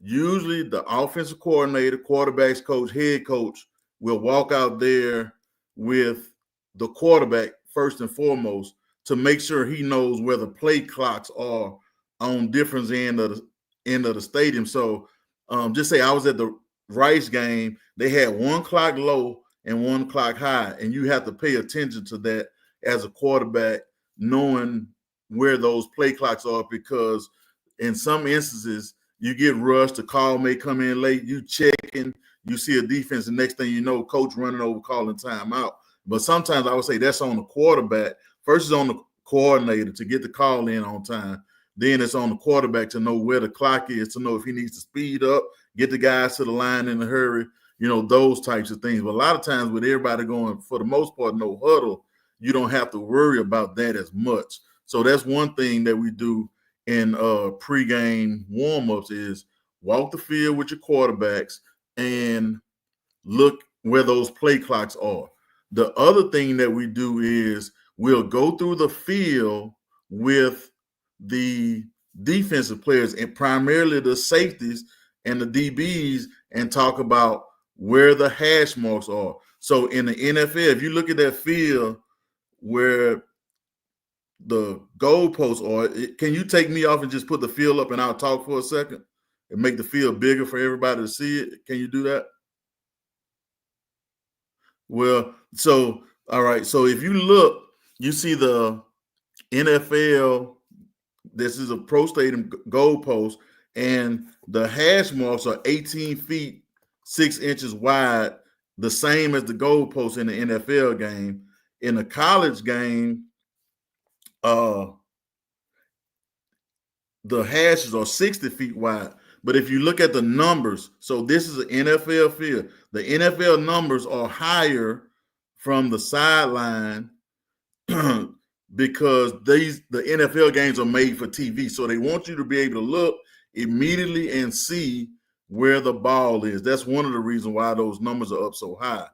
usually the offensive coordinator, quarterbacks coach, head coach will walk out there with the quarterback first and foremost to make sure he knows where the play clocks are on different end of the stadium. So just say I was at the Rice game, they had 1 clock low and 1 clock high, and you have to pay attention to that as a quarterback, knowing where those play clocks are, because in some instances you get rushed, the call may come in late, you checking, you see a defense, the next thing you know, coach running over, calling timeout. But sometimes I would say that's on the quarterback. First is on the coordinator to get the call in on time. Then it's on the quarterback to know where the clock is, to know if he needs to speed up, get the guys to the line in a hurry, you know, those types of things. But a lot of times with everybody going, for the most part, no huddle, you don't have to worry about that as much. So that's one thing that we do in pregame warm-ups is walk the field with your quarterbacks and look where those play clocks are. The other thing that we do is will go through the field with the defensive players and primarily the safeties and the DBs and talk about where the hash marks are. So in the NFL, if you look at that field where the goalposts are, can you take me off and just put the field up and I'll talk for a second and make the field bigger for everybody to see it? Can you do that? Well, so, all right. So if you look, you see the NFL, this is a pro stadium goalpost, and the hash marks are 18 feet, 6 inches wide, the same as the goalpost in the NFL game. In a college game, the hashes are 60 feet wide. But if you look at the numbers, so this is an NFL field. The NFL numbers are higher from the sideline because the NFL games are made for TV. So they want you to be able to look immediately and see where the ball is. That's one of the reasons why those numbers are up so high.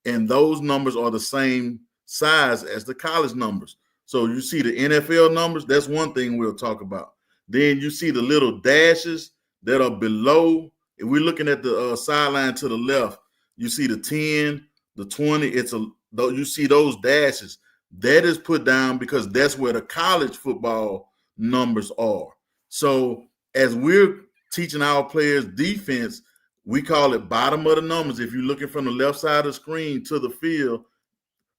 And those numbers are the same size as the college numbers. So you see the NFL numbers, that's one thing we'll talk about. Then you see the little dashes that are below. If we're looking at the sideline to the left, you see the 10, the 20. You see those dashes. That is put down because that's where the college football numbers are. So as we're teaching our players defense, we call it bottom of the numbers. If you're looking from the left side of the screen to the field,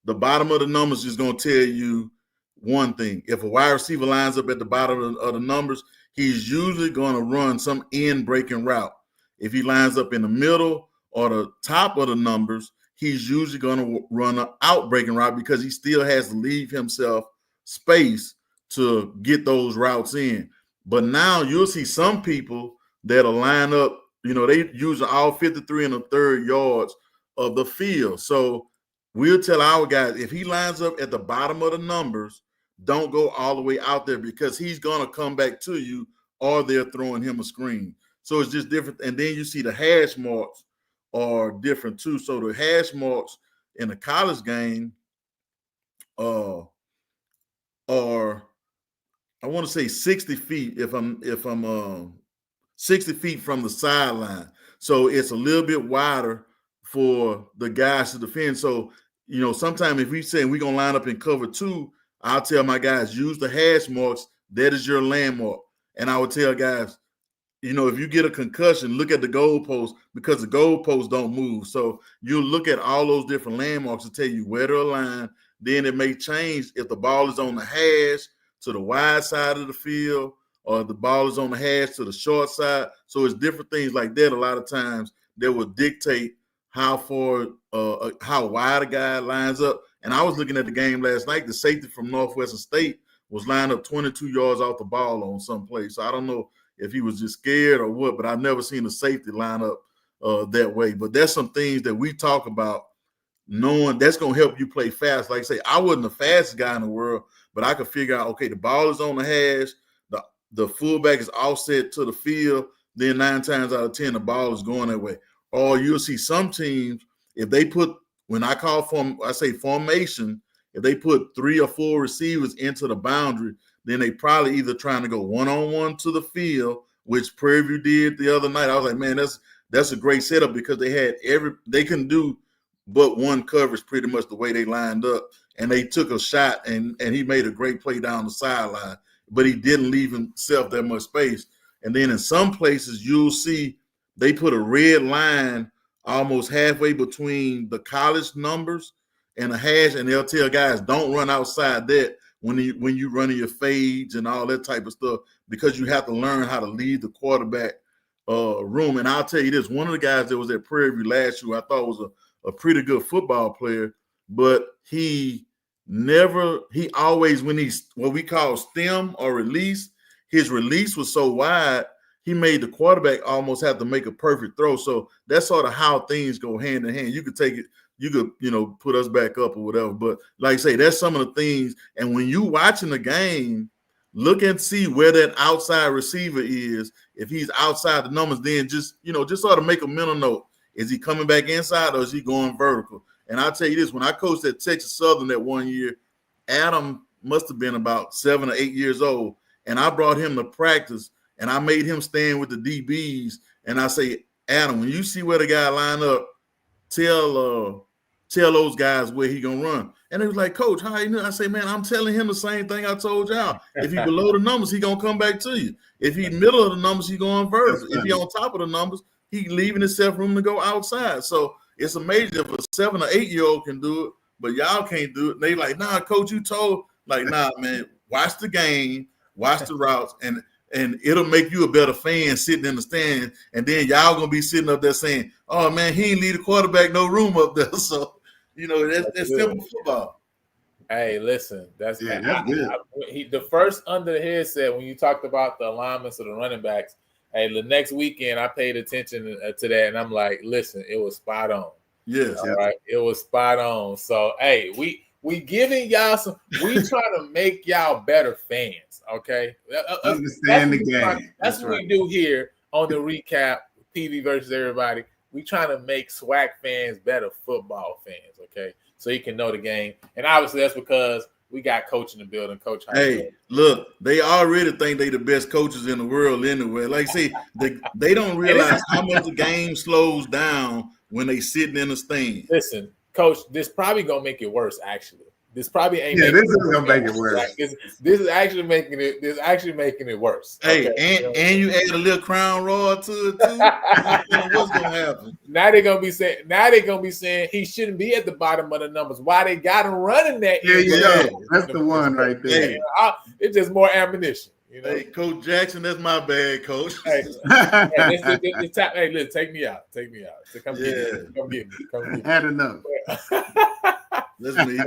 the bottom of the numbers is going to tell you one thing. If a wide receiver lines up at the bottom of the numbers, he's usually going to run some in breaking route. If he lines up in the middle or the top of the numbers, he's usually going to run an out breaking route because he still has to leave himself space to get those routes in. But now you'll see some people that'll line up, they use all 53 and a third yards of the field. So we'll tell our guys, if he lines up at the bottom of the numbers, don't go all the way out there because he's going to come back to you or they're throwing him a screen. So it's just different. And then you see the hash marks are different too. So the hash marks in a college game are, I want to say 60 feet if I'm 60 feet from the sideline. So it's a little bit wider for the guys to defend. So, sometimes if we say we're going to line up in cover 2, I'll tell my guys, use the hash marks. That is your landmark. And I would tell guys, if you get a concussion, look at the goalposts because the goalposts don't move. So you look at all those different landmarks to tell you where to align. Then it may change if the ball is on the hash to the wide side of the field or the ball is on the hash to the short side. So it's different things like that a lot of times that will dictate how wide a guy lines up. And I was looking at the game last night. The safety from Northwestern State was lined up 22 yards off the ball on some play. So I don't know if he was just scared or what, but I've never seen a safety line up that way. But there's some things that we talk about knowing that's going to help you play fast. Like I say, I wasn't the fastest guy in the world, but I could figure out, okay, the ball is on the hash, the fullback is offset to the field, then 9 times out of 10, the ball is going that way. Or you'll see some teams, if they put, when I call formation, if they put 3 or 4 receivers into the boundary, then they probably either trying to go one-on-one to the field, which Prairie did the other night. I was like, man, that's a great setup because they can do but one coverage pretty much the way they lined up. And they took a shot and he made a great play down the sideline, but he didn't leave himself that much space. And then in some places you'll see they put a red line almost halfway between the college numbers and a hash, and they'll tell guys, don't run outside that when you running your fades and all that type of stuff, because you have to learn how to lead the quarterback room. And I'll tell you this, one of the guys that was at Prairie last year, I thought was a pretty good football player, but he always, when he's what we call stem or release, his release was so wide, he made the quarterback almost have to make a perfect throw. So that's sort of how things go hand in hand. You could take it, you could, put us back up or whatever. But like I say, that's some of the things. And when you watching the game, look and see where that outside receiver is. If he's outside the numbers, then just sort of make a mental note. Is he coming back inside or is he going vertical? And I'll tell you this, when I coached at Texas Southern that one year, Adam must have been about 7 or 8 years old, and I brought him to practice, and I made him stand with the DBs, and I say, Adam, when you see where the guy line up, tell those guys where he gonna run. And it was like, Coach, how you know? I say, man, I'm telling him the same thing I told y'all. If he below the numbers, he gonna come back to you. If he middle of the numbers, he going vertical. If he on top of the numbers, he leaving himself room to go outside. So it's amazing if a 7 or 8 year old can do it, but y'all can't do it. And they like, nah, Coach, you told. Like, nah, man, watch the game, watch the routes, and it'll make you a better fan sitting in the stand. And then y'all gonna be sitting up there saying, "Oh man, he ain't leave the quarterback no room up there." So that's simple football. Hey, listen, that's good. The first under the head said when you talked about the alignments of the running backs. Hey, the next weekend I paid attention to that, and I'm like, listen, it was spot on. Yes, all right, it was spot on. So, hey, we giving y'all some. We trying to make y'all better fans. Okay, understand the game. That's what we do here on the recap. PV versus everybody. We trying to make SWAC fans better football fans. Okay, so you can know the game, and obviously that's because we got coach in the building, Coach. Hey, look, they already think they the best coaches in the world anyway. Like I say, they don't realize how much the game slows down when they sitting in the stand. Listen, Coach, this probably gonna make it worse. Actually, this probably ain't. Yeah, this is gonna make it worse. Right? This is actually making it. This is actually making it worse. Hey, okay? and you add a little crown royal to it too. What's gonna happen? Now they're gonna be saying he shouldn't be at the bottom of the numbers. Why they got him running that? Yeah, that's the one right there. Hey, it's just more ammunition. Hey, Coach Jackson, that's my bad, Coach. Hey, listen, take me out. So come get me. Had enough. That's me.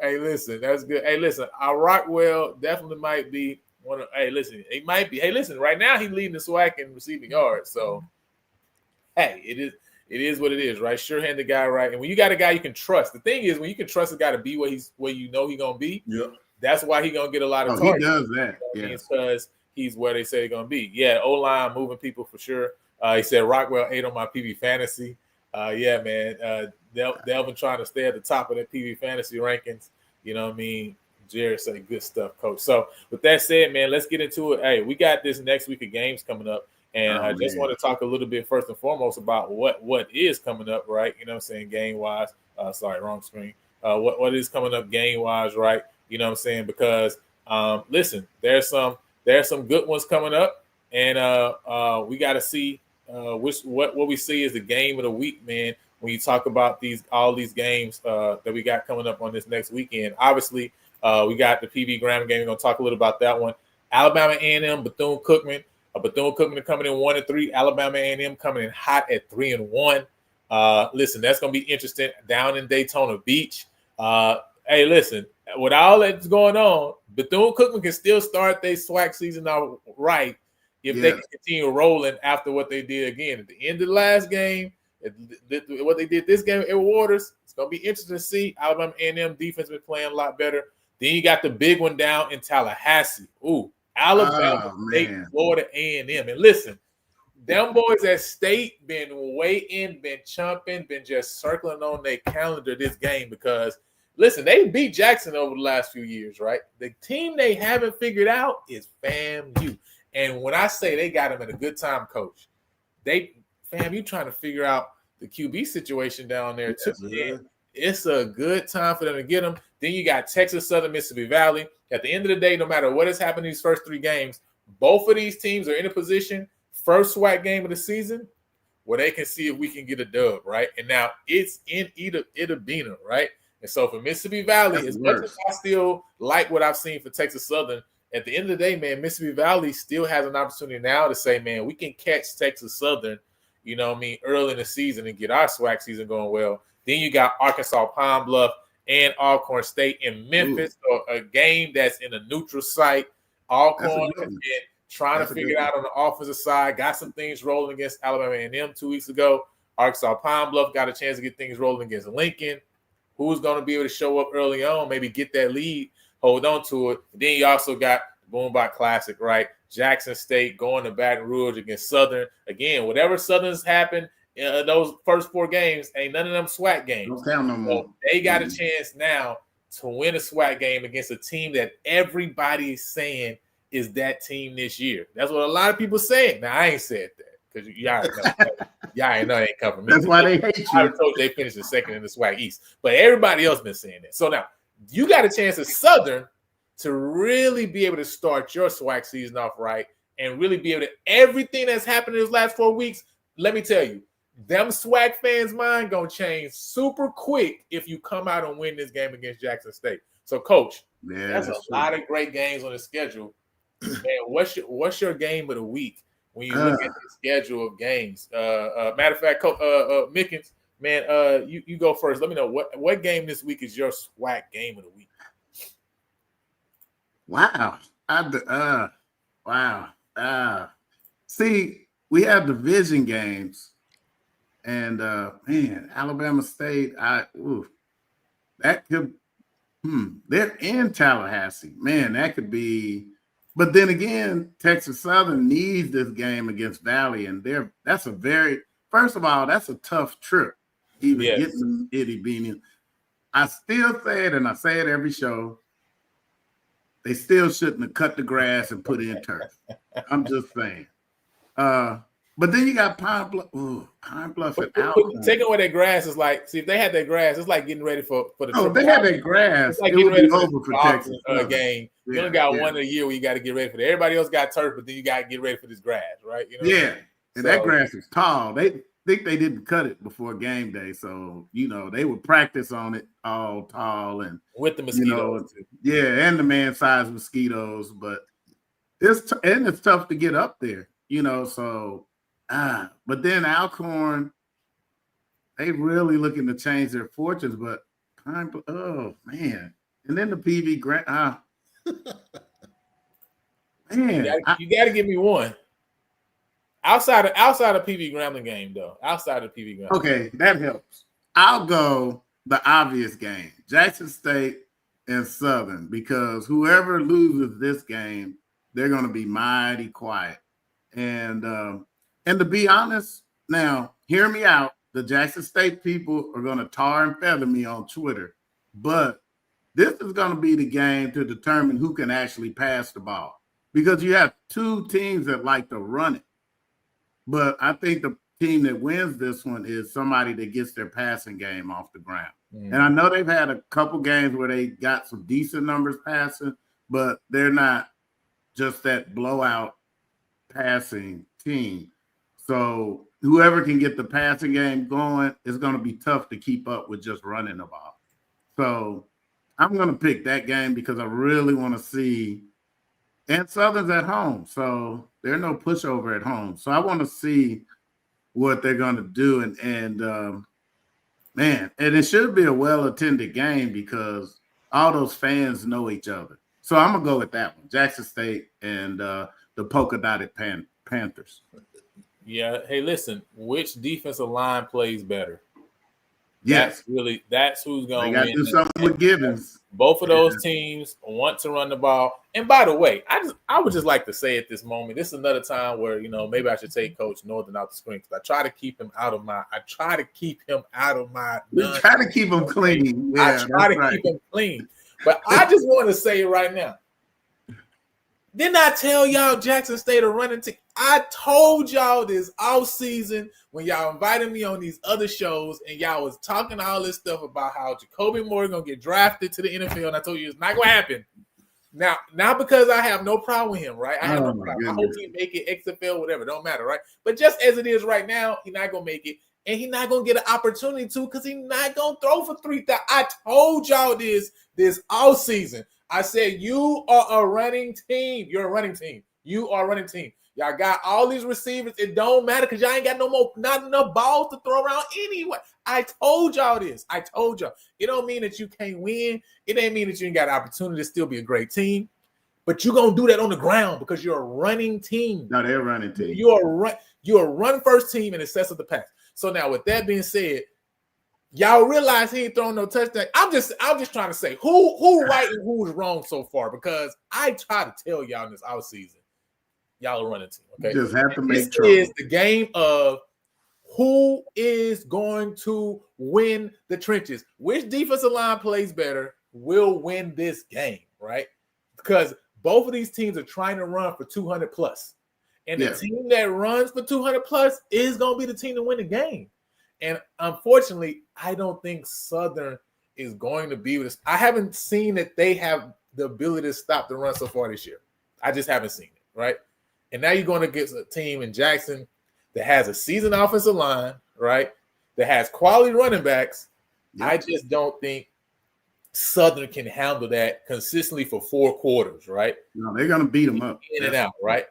Hey, listen, that's good. Hey, listen, Rockwell definitely might be one of. Hey, listen, he might be. Hey, listen, right now he's leading the SWAC in receiving yards. So, hey, it is what it is, right? Sure-handed guy, right? And when you got a guy you can trust, the thing is when you can trust a guy to be where you know he's gonna be. Yep. That's why he's gonna get a lot of targets. He does that. Because he's where they say he's gonna be. Yeah, O-line moving people for sure. He said Rockwell 8 on my PV fantasy. Yeah, man. Delvin trying to stay at the top of that PV fantasy rankings. You know what I mean? Jared said good stuff, Coach. So with that said, man, let's get into it. Hey, we got this next week of games coming up. And I just want to talk a little bit first and foremost about what is coming up, right? You know what I'm saying, game-wise. Sorry, wrong screen. What is coming up game-wise, right? You know what I'm saying? Because listen, there's some good ones coming up, and we got to see what we see is the game of the week, man. When you talk about all these games that we got coming up on this next weekend, obviously we got the PV Grambling game. We're gonna talk a little about that one. Alabama A&M, Bethune-Cookman. Bethune-Cookman coming in 1-3. Alabama A&M coming in hot at 3-1. Listen, that's gonna be interesting down in Daytona Beach. Hey, listen, with all that's going on, Bethune-Cookman can still start their SWAC season out right if they can continue rolling after what they did again at the end of the last game. What they did this game at Waters, it's gonna be interesting to see. Alabama A&M defense been playing a lot better. Then you got the big one down in Tallahassee. Ooh, Alabama State, Florida A&M. And listen, them boys at State been waiting, been chumping, been just circling on their calendar this game because, listen, they beat Jackson over the last few years, right? The team they haven't figured out is FAMU. And when I say they got them at a good time, Coach, you trying to figure out the QB situation down there too. Yeah. It's a good time for them to get them. Then you got Texas Southern, Mississippi Valley. At the end of the day, no matter what has happened in these first 3 games, both of these teams are in a position, first SWAC game of the season, where they can see if we can get a dub, right? And now it's in Itta Bena, right? And so for Mississippi Valley, as much as I still like what I've seen for Texas Southern, at the end of the day, man, Mississippi Valley still has an opportunity now to say, man, we can catch Texas Southern, you know what I mean, early in the season and get our SWAC season going well. Then you got Arkansas Pine Bluff and Alcorn State in Memphis, so a game that's in a neutral site. Alcorn has been trying to figure it out on the offensive side. Got some things rolling against Alabama A&M 2 weeks ago. Arkansas Pine Bluff got a chance to get things rolling against Lincoln. Who's going to be able to show up early on, maybe get that lead, hold on to it. And then you also got the Boombach Classic, right? Jackson State going to Baton Rouge against Southern. Again, whatever Southern's happened in those first 4 games, ain't none of them SWAC games. Don't count no more. So they got a chance now to win a SWAC game against a team that everybody is saying is that team this year. That's what a lot of people saying. Now, I ain't said that because y'all know. Y'all ain't know they ain't come from me. That's why they hate I you. told you they finished the second in the SWAC East. But everybody else been saying that. So now, you got a chance at Southern to really be able to start your SWAC season off right and really be able to – everything that's happened in these last 4 weeks, let me tell you, them SWAC fans' mind going to change super quick if you come out and win this game against Jackson State. So, Coach, that's a lot of great games on the schedule. Man, what's your game of the week when you look at the schedule of games? Matter of fact, Mickens, man, you go first. Let me know what game this week is your SWAC game of the week. Wow. See, we have division games. And man, Alabama State, that could they're in Tallahassee. Man, that could be, but then again, Texas Southern needs this game against Valley, and that's first of all, that's a tough trip. Even getting itty beanie. I still say it, and I say it every show. They still shouldn't have cut the grass and put in turf. I'm just saying. But then you got Pine Bluff. Pine Bluff and Alcorn. Taking away that grass is like, see, if they had that grass, it's like getting ready for the. Oh, if they had that grass, it's like it would be over for Texas game. Yeah, you only got one a year where you got to get ready for that. Everybody else got turf, but then you got to get ready for this grass, right? You know. Yeah, and that grass is tall. They think they didn't cut it before game day, so they would practice on it all tall and with the mosquitoes. And the man-sized mosquitoes. But it's tough to get up there, So. But then Alcorn, they really looking to change their fortunes. But oh man, and then the PV Grant. Man, you got to give me one outside of PV Grambling game though. Outside of PV Grambling. Okay, that helps. I'll go the obvious game: Jackson State and Southern, because whoever loses this game, they're going to be mighty quiet. And to be honest, now, hear me out. The Jackson State people are going to tar and feather me on Twitter. But this is going to be the game to determine who can actually pass the ball. Because you have two teams that like to run it. But I think the team that wins this one is somebody that gets their passing game off the ground. And I know they've had a couple games where they got some decent numbers passing, but they're not just that blowout passing team. So whoever can get the passing game going is going to be tough to keep up with just running the ball. So I'm going to pick that game because I really want to see, and Southern's at home, so there's no pushover at home. So I want to see what they're going to do. And it should be a well-attended game because all those fans know each other. So I'm going to go with that one, Jackson State and the polka-dotted Panthers. Yeah. Hey, listen, which defensive line plays better? Yes. That's who's going to win. They got to do something with Givens. Both of those teams want to run the ball. And by the way, I would just like to say at this moment, this is another time where, maybe I should take Coach Northern out the screen because I try to keep him out of my. We try to keep him clean. Yeah, I try to keep him clean. But I just want to say it right now. Didn't I tell y'all Jackson State a running team? I told y'all this all season when y'all invited me on these other shows and y'all was talking all this stuff about how Jacoby Moore going to get drafted to the NFL. And I told you it's not going to happen. Now because I have no problem with him, right? I have no problem. I hope he make it XFL, whatever. Don't matter, right? But just as it is right now, he's not going to make it. And he's not going to get an opportunity to because he's not going to throw for 3,000. I told y'all this all season. I said, you are a running team. You're a running team. You are a running team. Y'all got all these receivers. It don't matter because y'all ain't got not enough balls to throw around anyway. I told y'all this. I told y'all. It don't mean that you can't win. It ain't mean that you ain't got an opportunity to still be a great team. But you're going to do that on the ground because you're a running team. No, they're a running team. You're a run first team in excess of the pass. So now with that being said, y'all realize he ain't throwing no touchdown. I'm just trying to say who right and who's wrong so far because I try to tell y'all in this offseason, y'all are running team. Okay, you just have to make trouble. This is the game of who is going to win the trenches. Which defensive line plays better? will win this game, right? Because both of these teams are trying to run for 200 plus. And the team that runs for 200 plus is going to be the team to win the game. And unfortunately, I don't think Southern is going to be with us. I haven't seen that they have the ability to stop the run so far this year. I just haven't seen it, right? And now you're going to get a team in Jackson that has a seasoned offensive line, right? That has quality running backs. Yep. I just don't think Southern can handle that consistently for 4 quarters, right? No, they're going to beat them up. In and out, right?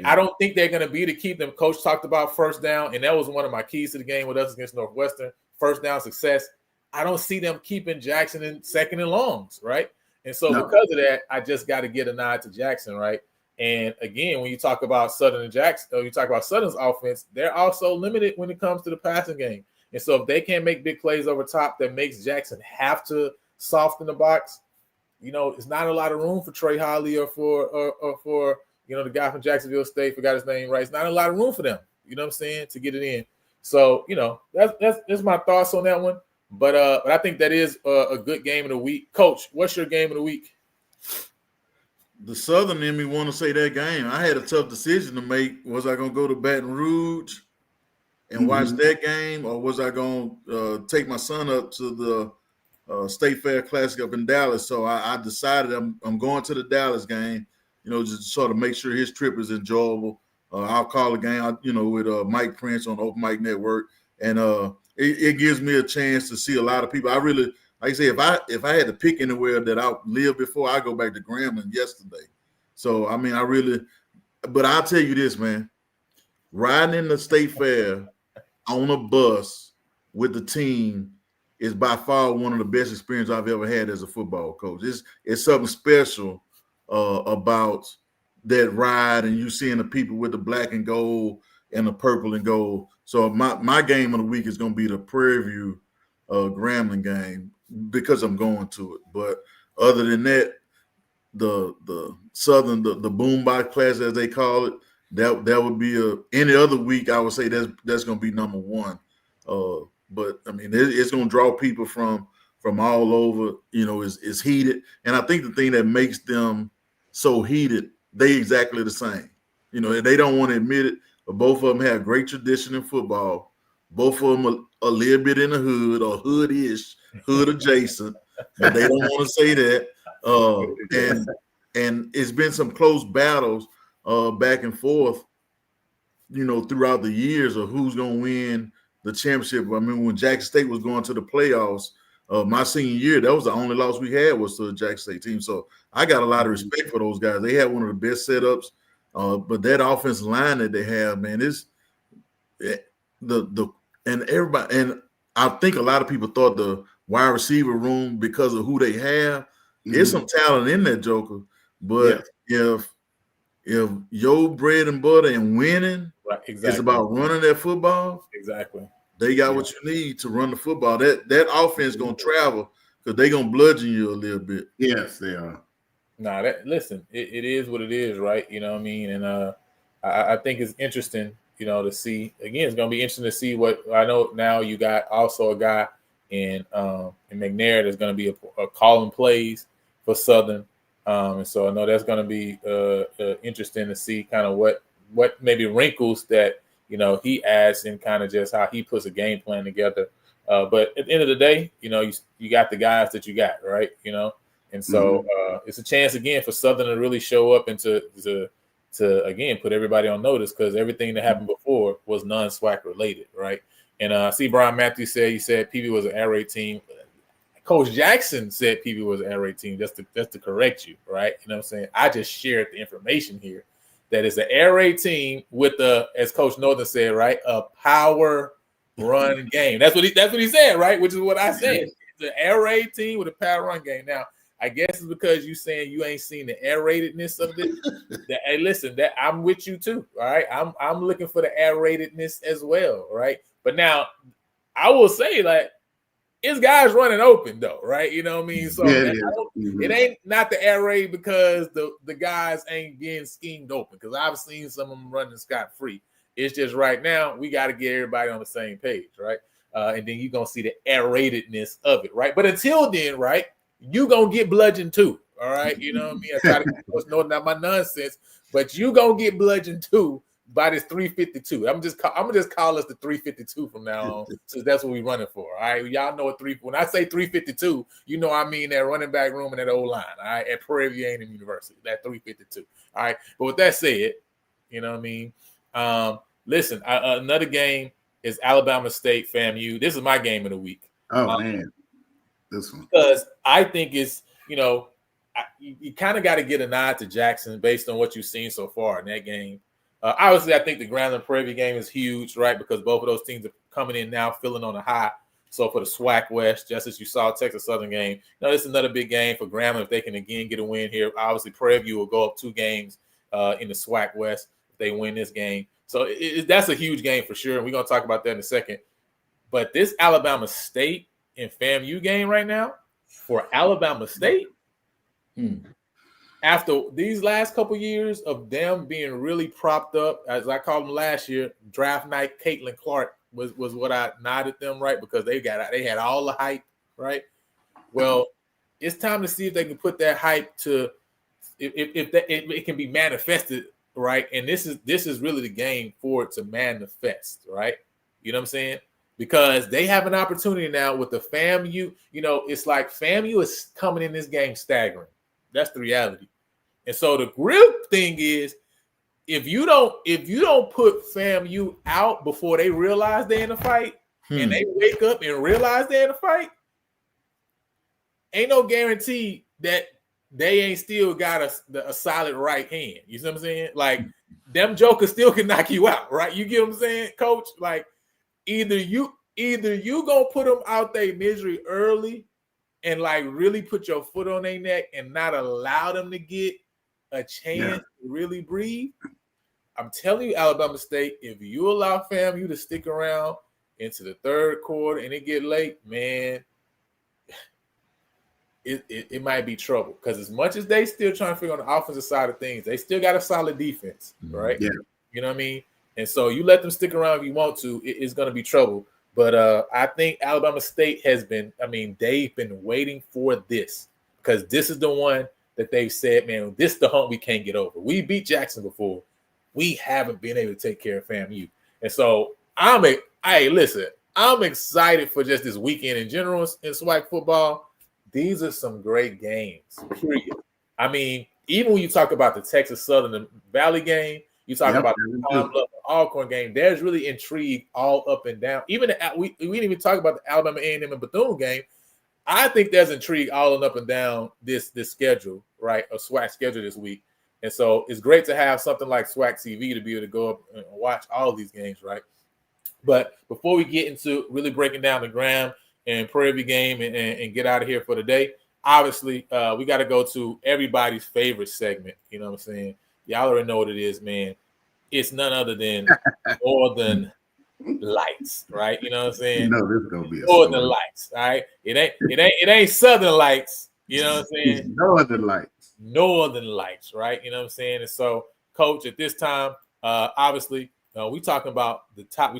I don't think they're going to be to keep them. Coach talked about first down, and that was one of my keys to the game with us against Northwestern. First down success. I don't see them keeping Jackson in second and longs, right? And so because of that, I just got to get a nod to Jackson, right? And again, when you talk about Southern and Jackson, or you talk about Southern's offense, they're also limited when it comes to the passing game. And so if they can't make big plays over top that makes Jackson have to soften the box, it's not a lot of room for Trey Holly or for the guy from Jacksonville State, forgot his name, right? It's not a lot of room for them, you know what I'm saying, to get it in. So, that's my thoughts on that one. But I think that is a good game of the week. Coach, what's your game of the week? The Southern in me want to say that game. I had a tough decision to make. Was I going to go to Baton Rouge and watch that game, or was I going to take my son up to the State Fair Classic up in Dallas? So I decided I'm going to the Dallas game, just to sort of make sure his trip is enjoyable. I'll call the game, with Mike Prince on Open Mic Network, and it gives me a chance to see a lot of people. I really, like I say, if I had to pick anywhere that I lived before, I go back to Grambling yesterday. So I mean, but I'll tell you this, man, riding in the State Fair on a bus with the team is by far one of the best experiences I've ever had as a football coach. It's something special about that ride, and you seeing the people with the black and gold and the purple and gold. So my game of the week is going to be the Prairie View Grambling game because I'm going to it. But other than that, the Southern, the boombox class as they call it, that would be any other week. I would say that's going to be number one. But I mean, it's going to draw people from all over. It's heated, and I think the thing that makes them so heated, they exactly the same. They don't want to admit it, but both of them have great tradition in football. Both of them are a little bit in the hood or hood-ish, hood adjacent, but they don't want to say that. And it's been some close battles back and forth, throughout the years of who's going to win the championship. I mean, when Jackson State was going to the playoffs, my senior year, that was the only loss we had was to the Jackson State team. So I got a lot of respect for those guys. They had one of the best setups, but that offensive line that they have, man, is and everybody. And I think a lot of people thought the wide receiver room, because of who they have, there's some talent in that joker. But if your bread and butter and winning is about running that football, they got what you need to run the football. That offense gonna travel because they're gonna bludgeon you a little bit. Yes, they are. Listen, it is what it is, right? You know what I mean? And I think it's interesting, to see. Again, it's gonna be interesting to see what I know now. You got also a guy in McNair that's gonna be a calling plays for Southern. And so I know that's going to be interesting to see kind of what maybe wrinkles that, he adds in kind of just how he puts a game plan together. But at the end of the day, you got the guys that you got, right? And so it's a chance again for Southern to really show up and to again put everybody on notice, because everything that happened before was non-SWAC related, right? And I see Brian Matthews he said PB was an air raid team. Coach Jackson said PB was an air raid team, just to correct you, right? You know what I'm saying? I just shared the information here that it's an air raid team with as Coach Northern said, right, a power run game. That's what he said, right? Which is what I said. It's an air raid team with a power run game. Now, I guess it's because you saying you ain't seen the air raidedness of it. Hey, listen, that I'm with you too. All right, I'm looking for the air raidedness as well, right? But now, I will say, like, it's guys running open though, right? You know what I mean? So it ain't not the air raid because the guys ain't getting schemed open, because I've seen some of them running scot-free. It's just right now we got to get everybody on the same page, right? And then you're going to see the air raidedness of it, right? But until then, right, you gonna get bludgeoned too. All right, you know what I mean. I try to know not my nonsense, but you gonna get bludgeoned too by this 352. I'm gonna just call us the 352 from now on, since that's what we running for. All right, y'all know what when I say 352, you know I mean that running back room and that old line. All right, at Prairie University, that 352. All right, but with that said, you know what I mean. Listen, another game is Alabama State FAMU. This is my game of the week. Oh man, this one, because I think it's you kind of got to get a nod to Jackson based on what you've seen so far in that game. Obviously, I think the Grambling Prairie game is huge, right? Because both of those teams are coming in now, feeling on a high. So for the SWAC West, just as you saw Texas Southern game, this is another big game for Grambling if they can again get a win here. Obviously, Prairie will go up 2 games in the SWAC West if they win this game. So that's a huge game for sure, and we're going to talk about that in a second. But this Alabama State and FAMU game right now for Alabama State, after these last couple years of them being really propped up, as I called them last year, draft night, Caitlin Clark was what I nodded them, right? Because they had all the hype, right? Well, it's time to see if they can put that hype to if it can be manifested, right? And this is really the game for it to manifest, right? You know what I'm saying? Because they have an opportunity now with the FAMU. It's like FAMU is coming in this game staggering. That's the reality. And so the real thing is, if you don't put FAMU out before they realize they're in a fight, and they wake up and realize they're in a fight, ain't no guarantee that they ain't still got a solid right hand. You see what I'm saying? Like, them jokers still can knock you out, right? You get what I'm saying, Coach? Like, either you gonna put them out their misery early and like really put your foot on their neck and not allow them to get a chance to really breathe. I'm telling you, Alabama State, if you allow FAMU to stick around into the third quarter and it get late, man, it might be trouble. Because as much as they still trying to figure on the offensive side of things, they still got a solid defense, right? Yeah. You know what I mean? And so you let them stick around if you want to, it's going to be trouble. But I think Alabama State they've been waiting for this, because this is the one that they've said, man, this is the hump we can't get over. We beat Jackson before. We haven't been able to take care of FAMU. And so I'm excited for just this weekend in general in SWAC football. These are some great games, period. I mean, even when you talk about the Texas Southern Valley game, you talk about the Palm Bluff Alcorn game, there's really intrigue all up and down. Even we didn't even talk about the Alabama A&M and Bethune game. I think there's intrigue all and up and down this schedule, right? A SWAC schedule this week. And so it's great to have something like SWAC TV to be able to go up and watch all of these games, right? But before we get into really breaking down the Graham and Prairie game and get out of here for the day, obviously we got to go to everybody's favorite segment. You know what I'm saying? Y'all already know what it is, man. It's none other than Northern Lights, right? You know what I'm saying? This is gonna be Northern Lights, all right? It ain't Southern Lights, you know what I'm saying? Northern Lights. Northern Lights, right? You know what I'm saying? And so, Coach, at this time, obviously, we talked about the top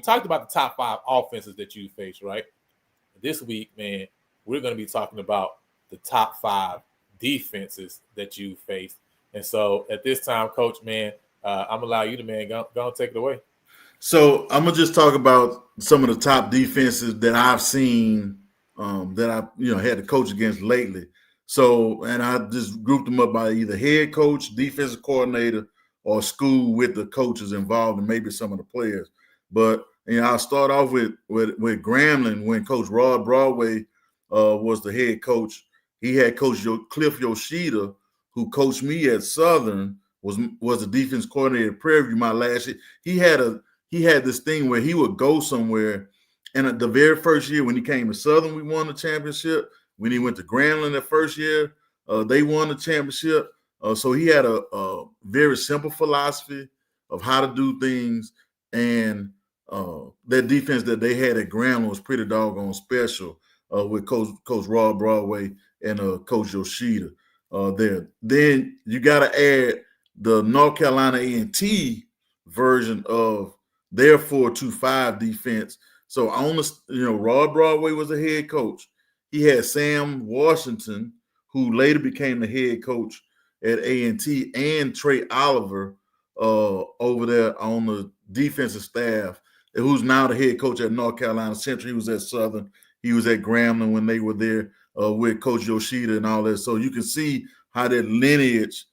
5 offenses that you face, right? This week, man, we're going to be talking about the top 5 defenses that you face. And so, at this time, Coach, man, I'm gonna allow you to, man, go and take it away. So I'm gonna just talk about some of the top defenses that I've seen, that I had to coach against lately. So, and I just grouped them up by either head coach, defensive coordinator, or school with the coaches involved and maybe some of the players. But I'll start off with Grambling when Coach Rod Broadway was the head coach. He had Coach Cliff Yoshida, who coached me at Southern, was the defense coordinator at Prairie my last year. He had this thing where he would go somewhere, and the very first year when he came to Southern, we won the championship. When he went to Grambling that first year, they won the championship. So he had a very simple philosophy of how to do things, and that defense that they had at Grambling was pretty doggone special with Coach Rod Broadway and Coach Yoshida there. Then you got to add the North Carolina A&T version of their 4-2-5 defense. So Rod Broadway was a head coach. He had Sam Washington, who later became the head coach at A&T, and Trey Oliver over there on the defensive staff, who's now the head coach at North Carolina Central. He was at Southern. He was at Grambling when they were there with Coach Yoshida and all that. So you can see how that lineage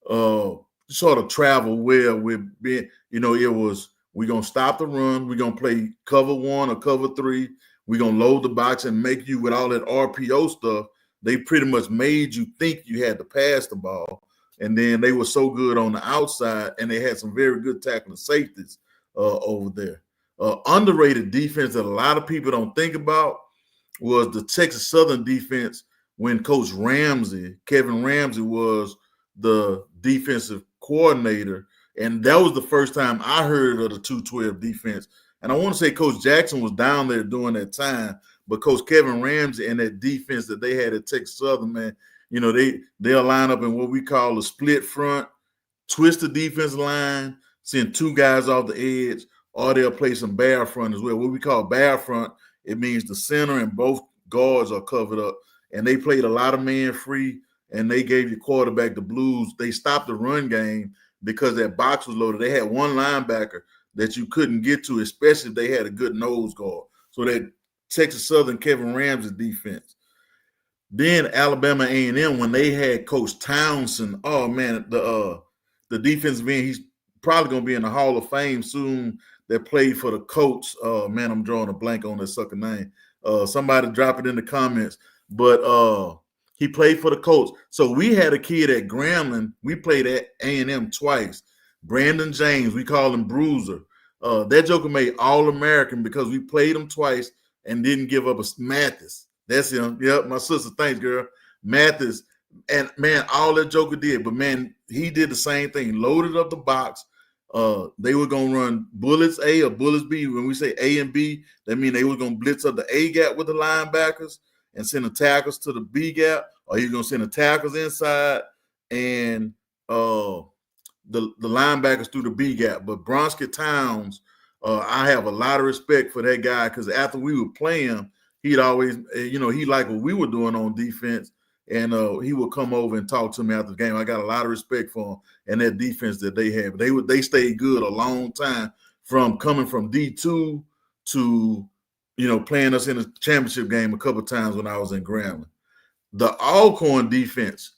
sort of traveled well with being, it was, we're going to stop the run. We're going to play cover 1 or cover 3. We're going to load the box and make you with all that RPO stuff. They pretty much made you think you had to pass the ball. And then they were so good on the outside, and they had some very good tackling safeties over there. Underrated defense that a lot of people don't think about was the Texas Southern defense when Coach Kevin Ramsey, was the defensive coordinator. And that was the first time I heard of the 212 defense. And I want to say Coach Jackson was down there during that time, but Coach Kevin Ramsey and that defense that they had at Texas Southern, man, they'll line up in what we call a split front, twist the defensive line, send 2 guys off the edge, or they'll play some bear front as well. What we call bear front, it means the center and both guards are covered up. And they played a lot of man free, and they gave your quarterback the blues. They stopped the run game because that box was loaded. They had one linebacker that you couldn't get to, especially if they had a good nose guard. So that Texas Southern Kevin Ramsey defense. Then Alabama A&M, when they had Coach Townsend, oh man, the defensive end, he's probably going to be in the Hall of Fame soon, that played for the Colts. Man, I'm drawing a blank on that sucker name. Somebody drop it in the comments. But he played for the Colts. So we had a kid at Grambling. We played at A&M twice. Brandon James, we call him Bruiser. That joker made All-American because we played him twice and didn't give up a Mathis. That's him. Yep, my sister. Thanks, girl. Mathis. And, man, all that joker did. But, man, he did the same thing. Loaded up the box. They were going to run bullets A or bullets B. When we say A and B, that means they were going to blitz up the A gap with the linebackers and send the tackles to the B gap, or you're going to send the tackles inside and the linebackers through the B gap. But Bronski Towns, I have a lot of respect for that guy because after we would play him, he'd always, he liked what we were doing on defense, and he would come over and talk to me after the game. I got a lot of respect for him and that defense that they have. They stayed good a long time, from coming from D2 to, playing us in a championship game a couple of times when I was in Grambling. The Alcorn defense,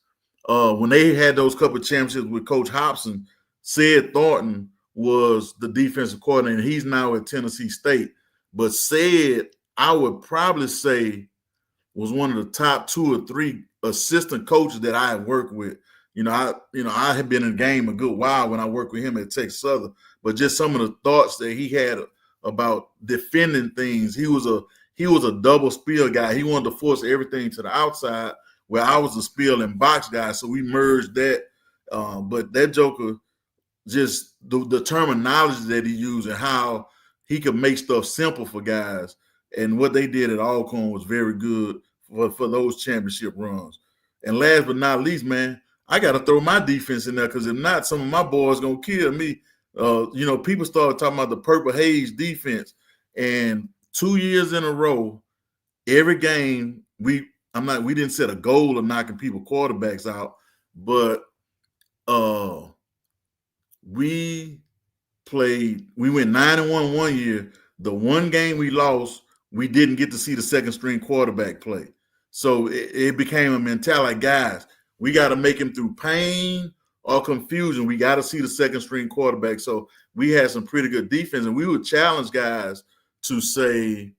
when they had those couple of championships with Coach Hobson, Sid Thornton was the defensive coordinator. He's now at Tennessee State. But Sid, I would probably say, was one of the top 2 or 3 assistant coaches that I had worked with. I had been in the game a good while when I worked with him at Texas Southern, but just some of the thoughts that he had about defending things. He was a double spiel guy. He wanted to force everything to the outside, where I was a spiel and box guy. So we merged that. But that joker, just the terminology that he used and how he could make stuff simple for guys. And what they did at Alcorn was very good for those championship runs. And last but not least, man, I got to throw my defense in there, because if not, some of my boys going to kill me. People started talking about the Purple Haze defense, and 2 years in a row, every game we didn't set a goal of knocking people quarterbacks out, but we went 9-1 one year. The one game we lost, we didn't get to see the second string quarterback play. So it became a mentality, guys, we got to make him through pain or confusion. We got to see the second string quarterback. So we had some pretty good defense, and we would challenge guys to say,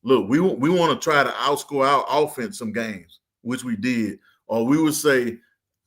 look, we want to try to outscore our offense some games, which we did. Or we would say,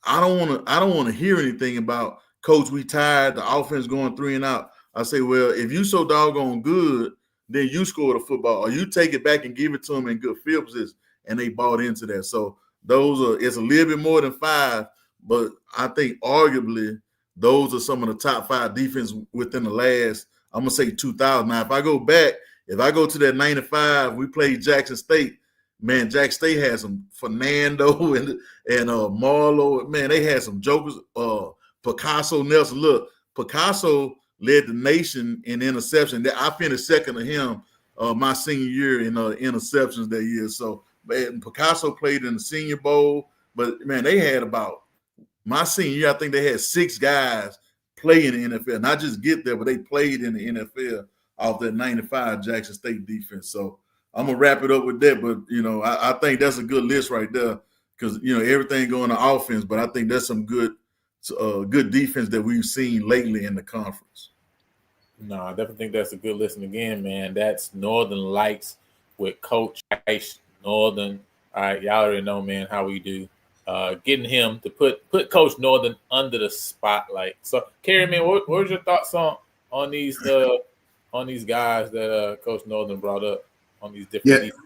I don't want to hear anything about, coach, we tired, the offense going 3 and out. I say, well, if you so doggone good, then you score the football, or you take it back and give it to them in good field position. And they bought into that. So it's a little bit more than 5, but I think arguably those are some of the top 5 defense within the last, I'm going to say 2000. Now, if I go to that 95, we played Jackson State. Man, Jackson State had some Fernando and Marlowe. Man, they had some jokers. Picasso Nelson. Look, Picasso led the nation in interception. I finished second to him my senior year in interceptions that year. So, man, Picasso played in the Senior Bowl. But man, they had about my senior year, I think they had 6 guys play in the NFL, not just get there, but they played in the NFL off that 95 Jackson State defense. So I'm gonna wrap it up with that. But I think that's a good list right there because everything going to offense, but I think that's some good defense that we've seen lately in the conference. No, I definitely think that's a good listen again, man. That's Northern Lights with Coach Ice Northern. All right, y'all already know, man, how we do. Getting him to put Coach Northern under the spotlight. So, Kerry, man, what was your thoughts on these guys that Coach Northern brought up on these different defenses?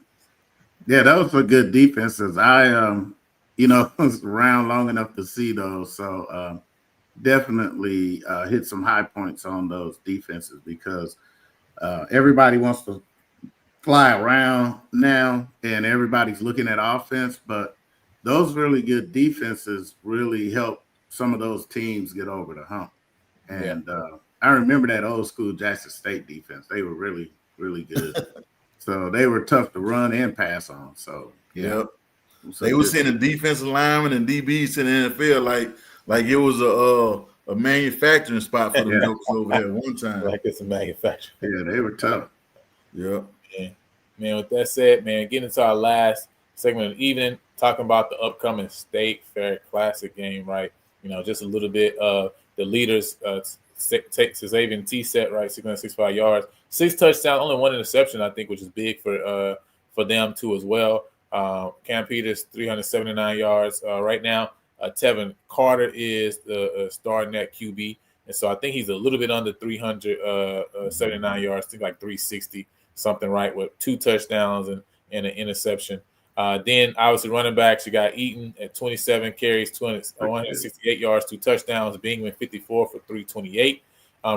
Yeah, those were good defenses. I was around long enough to see those, so definitely hit some high points on those defenses because everybody wants to fly around now, and everybody's looking at offense, but those really good defenses really help some of those teams get over the hump. And I remember that old school Jackson State defense. They were really, really good. So they were tough to run and pass on. So, yeah. Yep. They were sending defensive linemen and DBs to the NFL like it was a manufacturing spot for the jokers over there one time. Like it's a manufacturing. Yeah, they were tough. Yeah. Man, with that said, man, getting into our last segment of the evening, talking about the upcoming State Fair Classic game, right? Just a little bit of the leaders, Xavier T-Set, right, 665 yards, 6 touchdowns, only 1 interception, I think, which is big for them too as well. Cam Peters, 379 yards right now. Tevin Carter is the starting at QB, and so I think he's a little bit under 379 yards, I think like 360 something, right, with 2 touchdowns and an interception. Then obviously running backs, you got Eaton at 27 carries, 168 yards, 2 touchdowns. Bingman 54 for 328.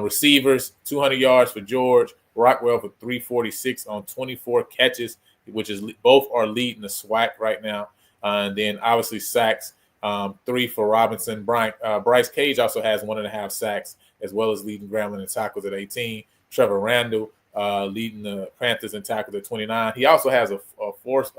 Receivers 200 yards for George. Rockwell for 346 on 24 catches, which is both are leading the SWAC right now. And then obviously sacks, 3 for Robinson. Bryce Cage also has 1.5 sacks, as well as leading Grambling in tackles at 18. Trevor Randall leading the Panthers in tackles at 29. He also has a forced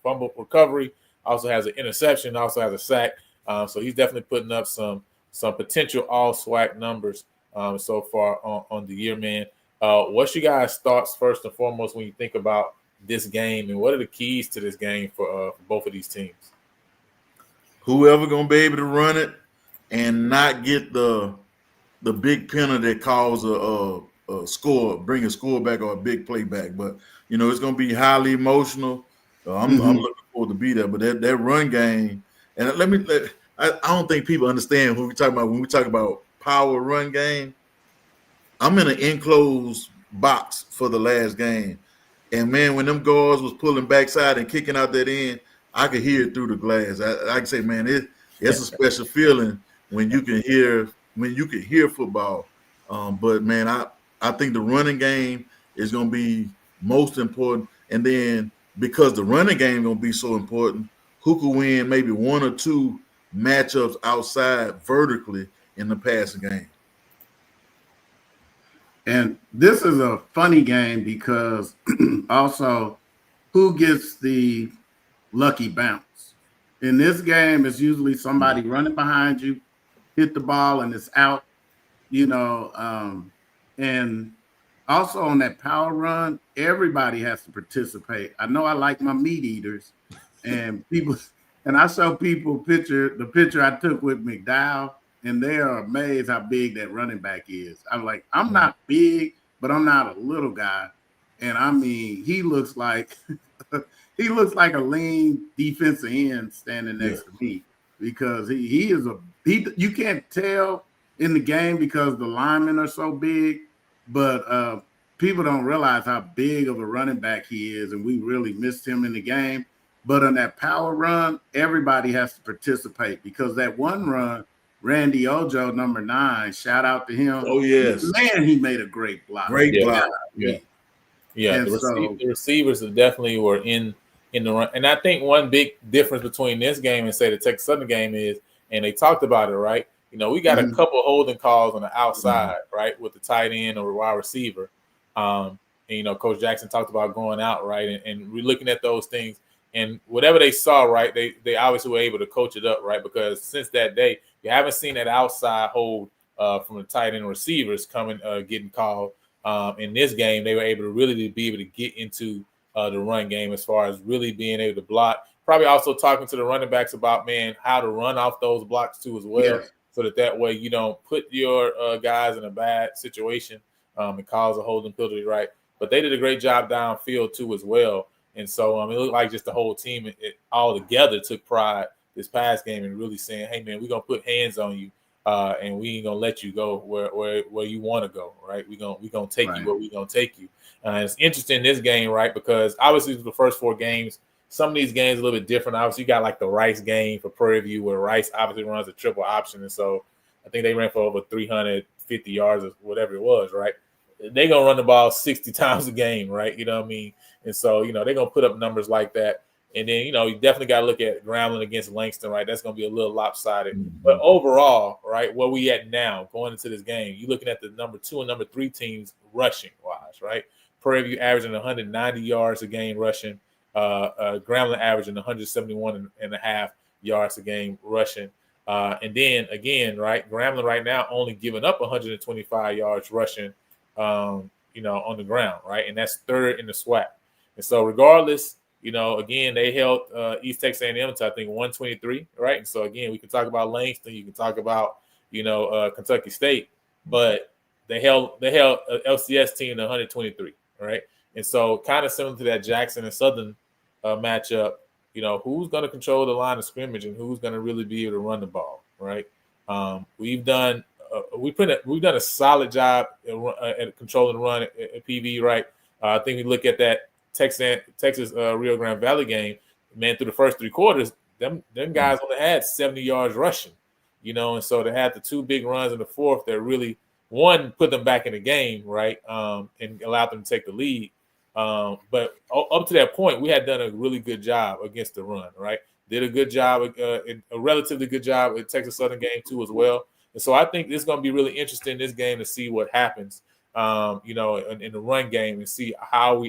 fumble recovery, also has an interception, also has a sack. So he's definitely putting up some potential all SWAC numbers so far on the year, man. What's your guys' thoughts first and foremost when you think about this game, and what are the keys to this game for both of these teams? Whoever gonna be able to run it and not get the big penalty that calls a score, bring a score back or a big play back. But it's gonna be highly emotional. I'm looking forward to be there. But that run game, and I don't think people understand when we talk about power run game. I'm in an enclosed box for the last game, and man, when them guards was pulling backside and kicking out that end, I could hear it through the glass. I can say, man, it's a special feeling when you can hear football. But man, I think the running game is going to be most important, and then because the running game is going to be so important, who could win maybe 1 or 2 matchups outside vertically in the passing game. And this is a funny game because also who gets the lucky bounce? In this game, it's usually somebody running behind you, hit the ball, and it's out, and also on that power run, everybody has to participate. I know I like my meat eaters, and I show people the picture I took with McDowell, and they are amazed how big that running back is. I'm like, I'm not big, but I'm not a little guy. And I mean, he looks like a lean defensive end standing next to me because you can't tell in the game because the linemen are so big, but people don't realize how big of a running back he is, and we really missed him in the game. But on that power run, everybody has to participate because that one run, Randy Ojo, number 9, shout out to him. Oh, yes. Man, he made a great block. Great block. Yeah. The receivers definitely were in the run. And I think one big difference between this game and, say, the Texas Southern game is, and they talked about it, right? We got a couple holding calls on the outside, right, with the tight end or wide receiver. And, Coach Jackson talked about going out, right? And we're looking at those things. And whatever they saw, right, they obviously were able to coach it up, right? Because since that day, you haven't seen that outside hold from the tight end receivers coming, getting called. In this game, they were able to really be able to get into the run game as far as really being able to block. Probably also talking to the running backs about, man, how to run off those blocks too as well, Yes. so that way you don't put your guys in a bad situation and cause a holding penalty, right? But they did a great job downfield too as well. And so it looked like just the whole team all together took pride this past game and really saying, hey, man, we're going to put hands on you and we ain't going to let you go where you want to go, right? We're gonna take you where we're going to take you. It's interesting in this game, right, because obviously the first 4 games, some of these games are a little bit different. Obviously, you got like the Rice game for Prairie View where Rice obviously runs a triple option. And so I think they ran for over 350 yards or whatever it was, right? They're going to run the ball 60 times a game, right? You know what I mean? And so, they're going to put up numbers like that. And then, you definitely got to look at Grambling against Langston, right? That's going to be a little lopsided. Mm-hmm. But overall, right, where we at now going into this game, you're looking at the number 2 and number 3 teams rushing-wise, right? Prairie View averaging 190 yards a game rushing. Grambling averaging 171 and a half yards a game rushing. And then, again, right, Grambling right now only giving up 125 yards rushing, on the ground, right? And that's 3rd in the SWAC. And so regardless, again, they held East Texas A&M to, I think, 123, right? And so, again, we can talk about Langston. You can talk about, Kentucky State. But they held a LCS team to 123, right? And so kind of similar to that Jackson and Southern matchup, who's going to control the line of scrimmage and who's going to really be able to run the ball, right? We've done a solid job at controlling the run at PV, right? I think we look at that Texas Rio Grande Valley game, man. Through the first 3 quarters, them guys only had 70 yards rushing, and so they had the 2 big runs in the 4th that really one put them back in the game, right, and allowed them to take the lead. But up to that point, we had done a really good job against the run, right? Did a good job, a relatively good job at Texas Southern game too as well. And so I think it's going to be really interesting in this game to see what happens, in the run game and see how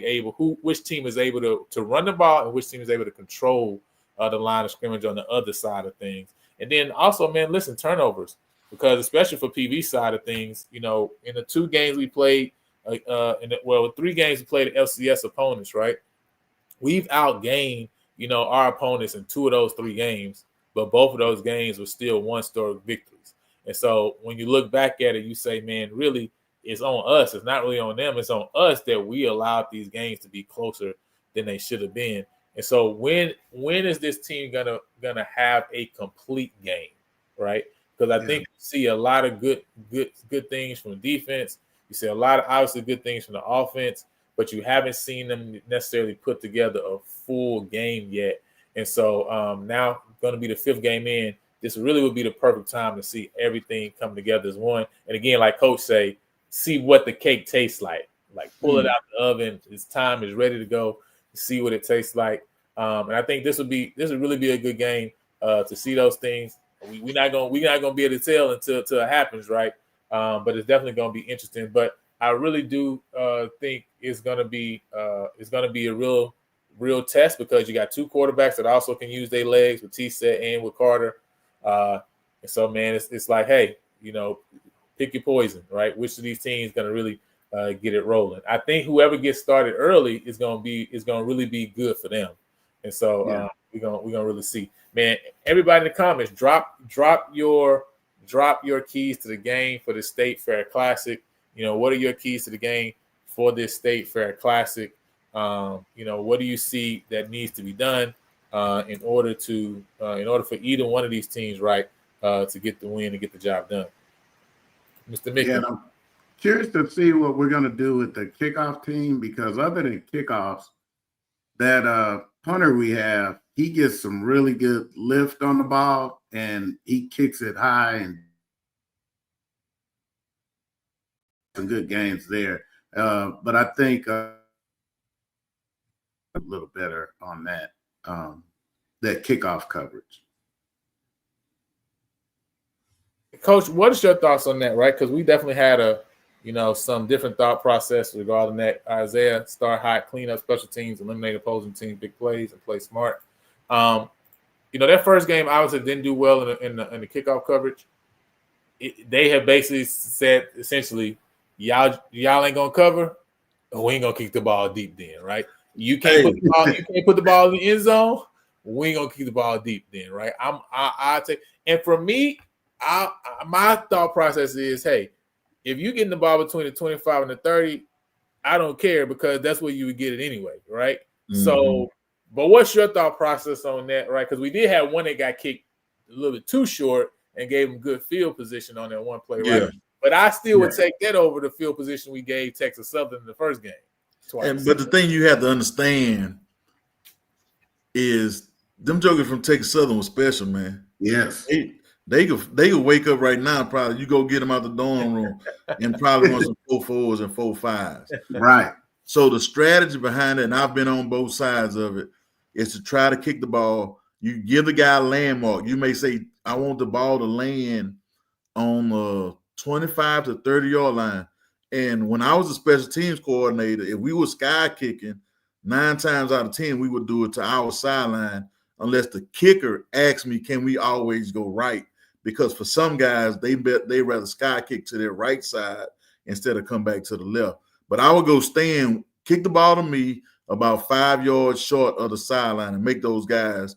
which team is able to run the ball and which team is able to control the line of scrimmage on the other side of things. And then also, man, listen, turnovers, because especially for PV side of things, in the 2 games we played, 3 games we played LCS opponents, right? We've outgained, our opponents in 2 of those 3 games, but both of those games were still one-score victories. And so when you look back at it, you say, man, really, it's on us. It's not really on them. It's on us that we allowed these games to be closer than they should have been. And so when is this team gonna have a complete game, right? Because I think you see a lot of good things from the defense. You see a lot of obviously good things from the offense, but you haven't seen them necessarily put together a full game yet. And so now going to be the 5th game in. This really would be the perfect time to see everything come together as one. And again, like Coach say, see what the cake tastes like. Like pull it out the oven. It's time. It's ready to go. See what it tastes like. And I think this would really be a good game to see those things. We're not gonna be able to tell until it happens, right? But it's definitely gonna be interesting. But I really do think it's gonna be a real test, because you got 2 quarterbacks that also can use their legs with T-Set and with Carter. And so, man, it's like, hey, pick your poison, right? Which of these teams is going to really get it rolling? I think whoever gets started early is going to really be good for them. And so we're gonna really see, man. Everybody in the comments, drop your keys to the game for the State Fair Classic. What are your keys to the game for this State Fair Classic? What do you see that needs to be done in order for either one of these teams, right, to get the win and get the job done? Mr. Mickey. Yeah, I'm curious to see what we're going to do with the kickoff team, because other than kickoffs, that punter we have, he gets some really good lift on the ball and he kicks it high, and some good games there. But I think a little better on that kickoff coverage. Coach, what is your thoughts on that, right? Because we definitely had a some different thought process regarding that. Isaiah, start hot, clean up special teams, eliminate opposing teams, big plays, and play smart. That first game obviously didn't do well in the kickoff coverage. They have basically said essentially, y'all ain't gonna cover, we ain't gonna kick the ball deep then, right? You can't put the ball in the end zone. We ain't gonna kick the ball deep then, right? I take, and for me, my thought process is, hey, if you getting the ball between the 25 and the 30, I don't care because that's where you would get it anyway, right? Mm-hmm. So, but what's your thought process on that, right? Because we did have one that got kicked a little bit too short and gave him good field position on that one play, right? But I still would take that over the field position we gave Texas Southern in the first game. But the thing you have to understand is them jokers from Texas Southern was special, man. Yes. They could wake up right now, probably. You go get them out the dorm room and probably want some 4-4s and 4-5s. Right. So the strategy behind it, and I've been on both sides of it, is to try to kick the ball. You give the guy a landmark. You may say, I want the ball to land on the 25 to 30-yard line. And when I was a special teams coordinator, if we were sky kicking, 9 times out of 10, we would do it to our sideline unless the kicker asked me, can we always go right? Because for some guys, they rather sky kick to their right side instead of come back to the left. But I would go stand, kick the ball to me about 5 yards short of the sideline and make those guys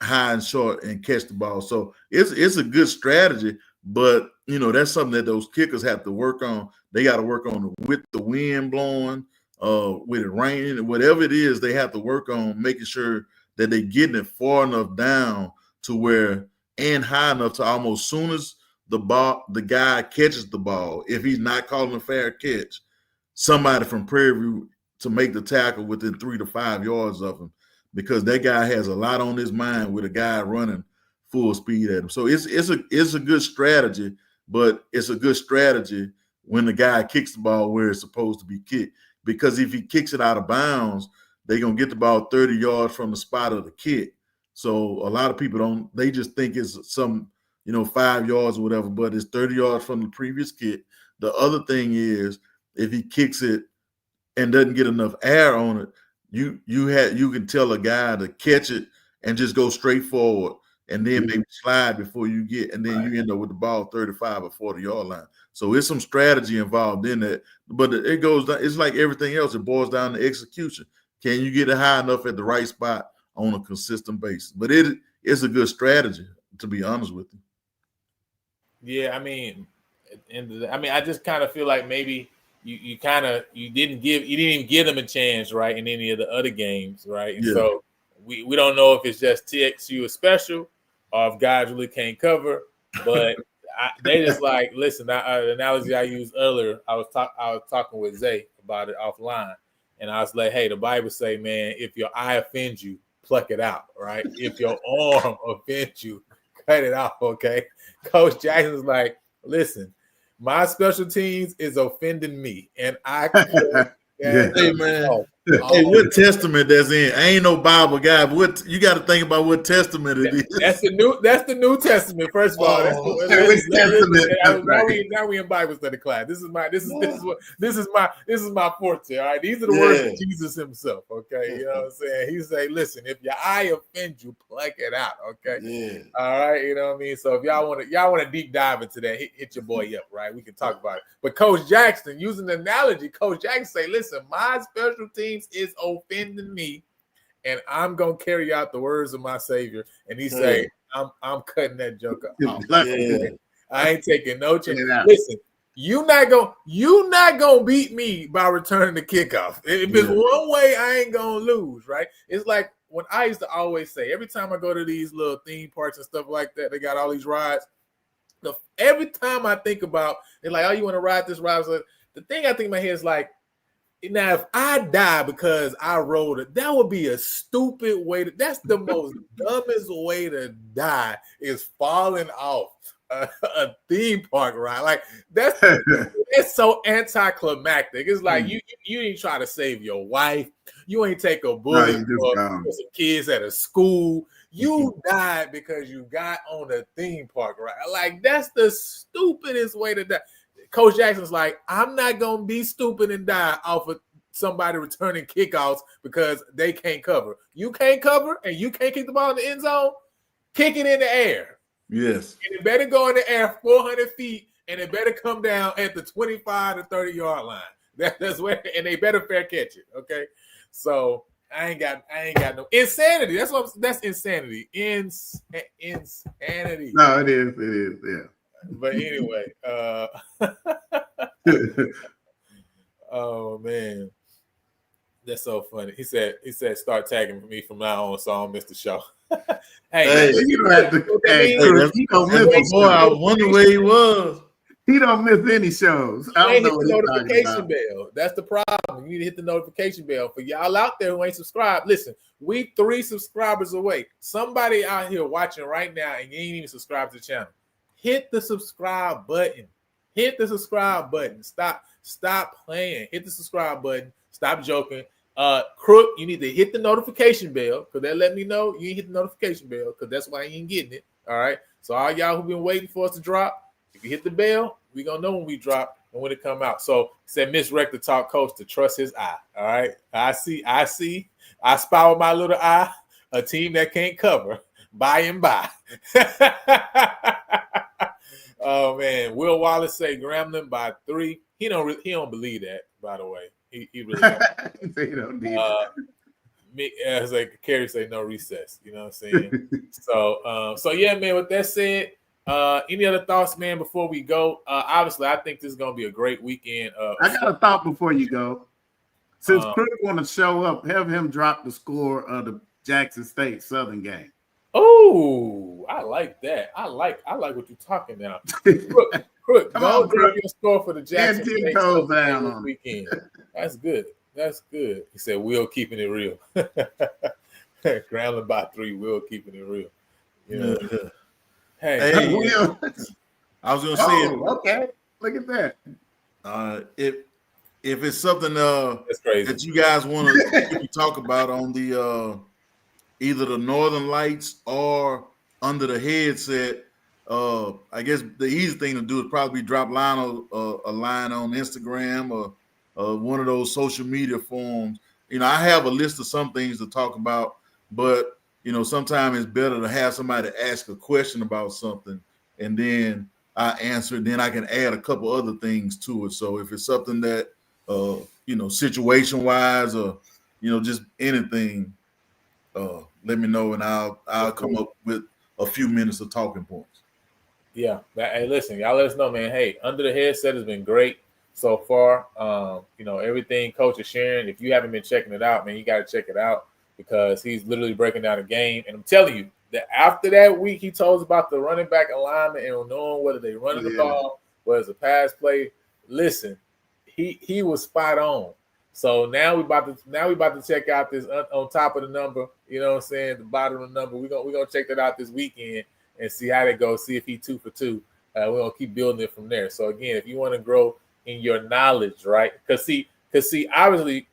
high and short and catch the ball. So it's a good strategy, but that's something that those kickers have to work on. They got to work on with the wind blowing, with it raining, whatever it is, they have to work on making sure that they're getting it far enough down to where and high enough to almost soon as the guy catches the ball, if he's not calling a fair catch, somebody from Prairie to make the tackle within 3 to 5 yards of him, because that guy has a lot on his mind with a guy running full speed at him. So it's a good strategy, but it's a good strategy when the guy kicks the ball where it's supposed to be kicked. Because if he kicks it out of bounds, they're going to get the ball 30 yards from the spot of the kick. So a lot of people they just think it's some, 5 yards or whatever, but it's 30 yards from the previous kick. The other thing is, if he kicks it and doesn't get enough air on it, you can tell a guy to catch it and just go straight forward and then maybe slide before you get, and then you end up with the ball 35 or 40-yard line. So it's some strategy involved in that, but it goes down. It's like everything else. It boils down to execution. Can you get it high enough at the right spot on a consistent basis? But it is a good strategy, to be honest with you. Yeah, I just kind of feel like maybe you didn't even give them a chance, right, in any of the other games, right? And so we don't know if it's just TXU is special or if guys really can't cover, but they just like, listen, the analogy I used earlier, I was talking with Zay about it offline, and I was like, hey, the Bible say, man, if your eye offends you, pluck it out, right? If your arm offends you, cut it off, okay? Coach Jackson's like, listen, my special teams is offending me, and I hey, man. Hey, what testament that's in? I ain't no Bible guy, but what you got to think about what testament it is. That's the New Testament. First of all, now we in Bible study class. This is my forte. All right, these are the words of Jesus himself. Okay, you know what I'm saying? He say, listen, if your eye offends you, pluck it out. Okay, all right, you know what I mean. So if y'all want to deep dive into that, hit your boy up. Right, we can talk about it. But Coach Jackson, using the analogy, Coach Jackson say, listen, my special teams is offending me, and I'm gonna carry out the words of my Savior. And he say, I'm cutting that joke off. I ain't taking no chance. Listen, you not gonna beat me by returning the kickoff. If it's one way, I ain't gonna lose, right? It's like when I used to always say, every time I go to these little theme parks and stuff like that, they got all these rides. Every time I think about, they're like, oh, you want to ride this ride? So the thing I think in my head is like, now, if I die because I rode it, that would be a stupid way that's the most dumbest way to die, is falling off a theme park ride. Like, it's so anticlimactic. It's like you ain't try to save your wife. You ain't take a bullet for some kids at a school. You died because you got on a theme park ride. Like, that's the stupidest way to die. Coach Jackson's like, I'm not gonna be stupid and die off of somebody returning kickoffs because they can't cover. You can't cover and you can't kick the ball in the end zone. Kick it in the air. Yes. And it better go in the air 400 feet, and it better come down at the 25 to 30 yard line. That's where, and they better fair catch it. Okay, so I ain't got no insanity. That's insanity. Insanity. No, it is. Yeah. But anyway, oh man, that's so funny. He said start tagging me from now on, so I don't miss the show. hey, you don't have to. Hey, he don't miss boy. I wonder where he was. He don't miss any shows. I don't know what the notification bell. That's the problem. You need to hit the notification bell. For y'all out there who ain't subscribed, listen, we 3 subscribers away. Somebody out here watching right now and you ain't even subscribed to the channel. Hit the subscribe button. Hit the subscribe button. Stop playing. Hit the subscribe button. Stop joking. Crook, you need to hit the notification bell because that let me know you ain't hit the notification bell because that's why you ain't getting it. All right. So all y'all who been waiting for us to drop, if you hit the bell, we gonna know when we drop and when it come out. So said Miss Rector taught coach to trust his eye. All right. I spy with my little eye a team that can't cover by and by. Oh man, Will Wallace say Grambling by 3. He don't believe that, by the way. He really don't. He don't need As like Carrie say, no recess. You know what I'm saying? So yeah, man. With that said, any other thoughts, man? Before we go, obviously, I think this is gonna be a great weekend. I got a thought before you go. Since Chris want to show up, have him drop the score of the Jackson State Southern game. Oh, I like that. I like what you're talking now. Crook, go drop your score for the Jackson State Southern game this weekend. That's good. That's good. He said, "Will keeping it real." Grambling by 3. Will keeping it real. You know? Hey, Will. I was gonna say, okay. Look at that. If it's something that's crazy that you guys want to talk about on the either the Northern Lights or under the headset, I guess the easy thing to do is probably drop a line on Instagram or one of those social media forums. You know, I have a list of some things to talk about, but you know, sometimes it's better to have somebody ask a question about something and then I answer it. Then I can add a couple other things to it. So if it's something that, you know, situation wise or, you know, just anything, let me know and I'll come up with a few minutes of talking points. Yeah. Hey, listen, y'all let us know, man. Hey, Under the Headset has been great so far. You know, everything Coach is sharing. If you haven't been checking it out, man, you got to check it out because he's literally breaking down the game. And I'm telling you that after that week, he told us about the running back alignment and knowing whether they running the ball, whether it's a pass play. Listen, he was spot on. So now we about to check out this on top of the number. You know what I'm saying? The bottom of the number. We're gonna check that out this weekend and see how that goes. See if he 2 for 2. We're gonna keep building it from there. So again, if you want to grow in your knowledge, right? Because see, obviously,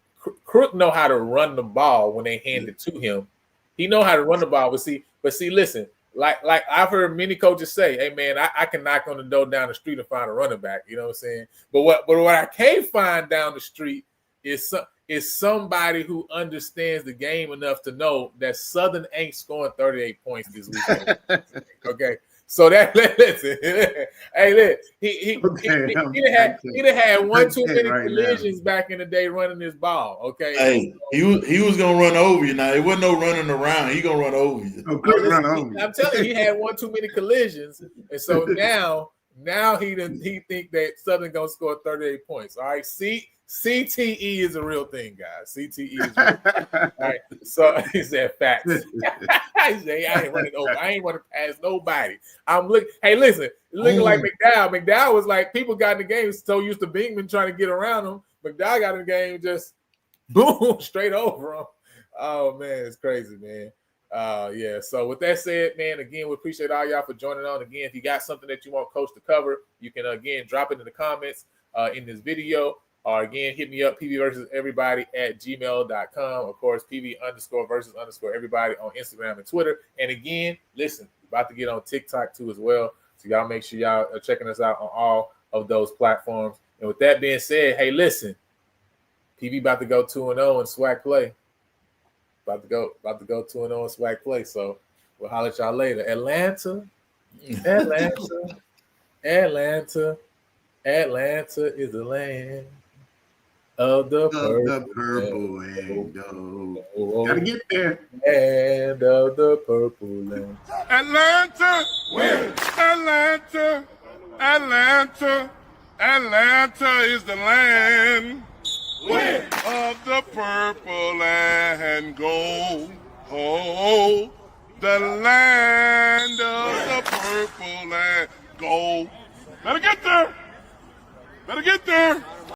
Crook know how to run the ball when they hand it to him. He know how to run the ball, but see, listen, like I've heard many coaches say, "Hey man, I can knock on the door down the street and find a running back." You know what I'm saying? But what I can't find down the street is somebody who understands the game enough to know that Southern ain't scoring 38 points this weekend. Okay. So that listen, hey, look, he'd have had one too many collisions back in the day running this ball. Okay, hey, he was gonna run over you. Now it wasn't no running around. He gonna run over you. I'm telling you, he had one too many collisions, and so now he think that Southern gonna score 38 points. All right, CTE is a real thing, guys. CTE is real. All right. So he said facts. He said, I ain't running over. I ain't running past nobody. I'm looking. Hey, listen, looking like McDowell. McDowell was like, people got in the game so used to Bingman trying to get around him. McDowell got in the game just boom, straight over him. Oh man, it's crazy, man. Yeah. So with that said, man, again, we appreciate all y'all for joining on. Again, if you got something that you want Coach to cover, you can again drop it in the comments in this video. Or again, hit me up, pvversuseverybody@gmail.com. Of course, PV_versus_everybody on Instagram and Twitter. And again, listen, about to get on TikTok too as well. So y'all make sure y'all are checking us out on all of those platforms. And with that being said, hey, listen, PV about to go 2-0 in SWAC play. About to go 2-0 in SWAC play. So we'll holler at y'all later. Atlanta is the land of the purple and gold. Gotta get there. Land of the purple land. Atlanta wins. Atlanta is the land of the purple and gold. Oh, the land of the purple and gold. Better get there.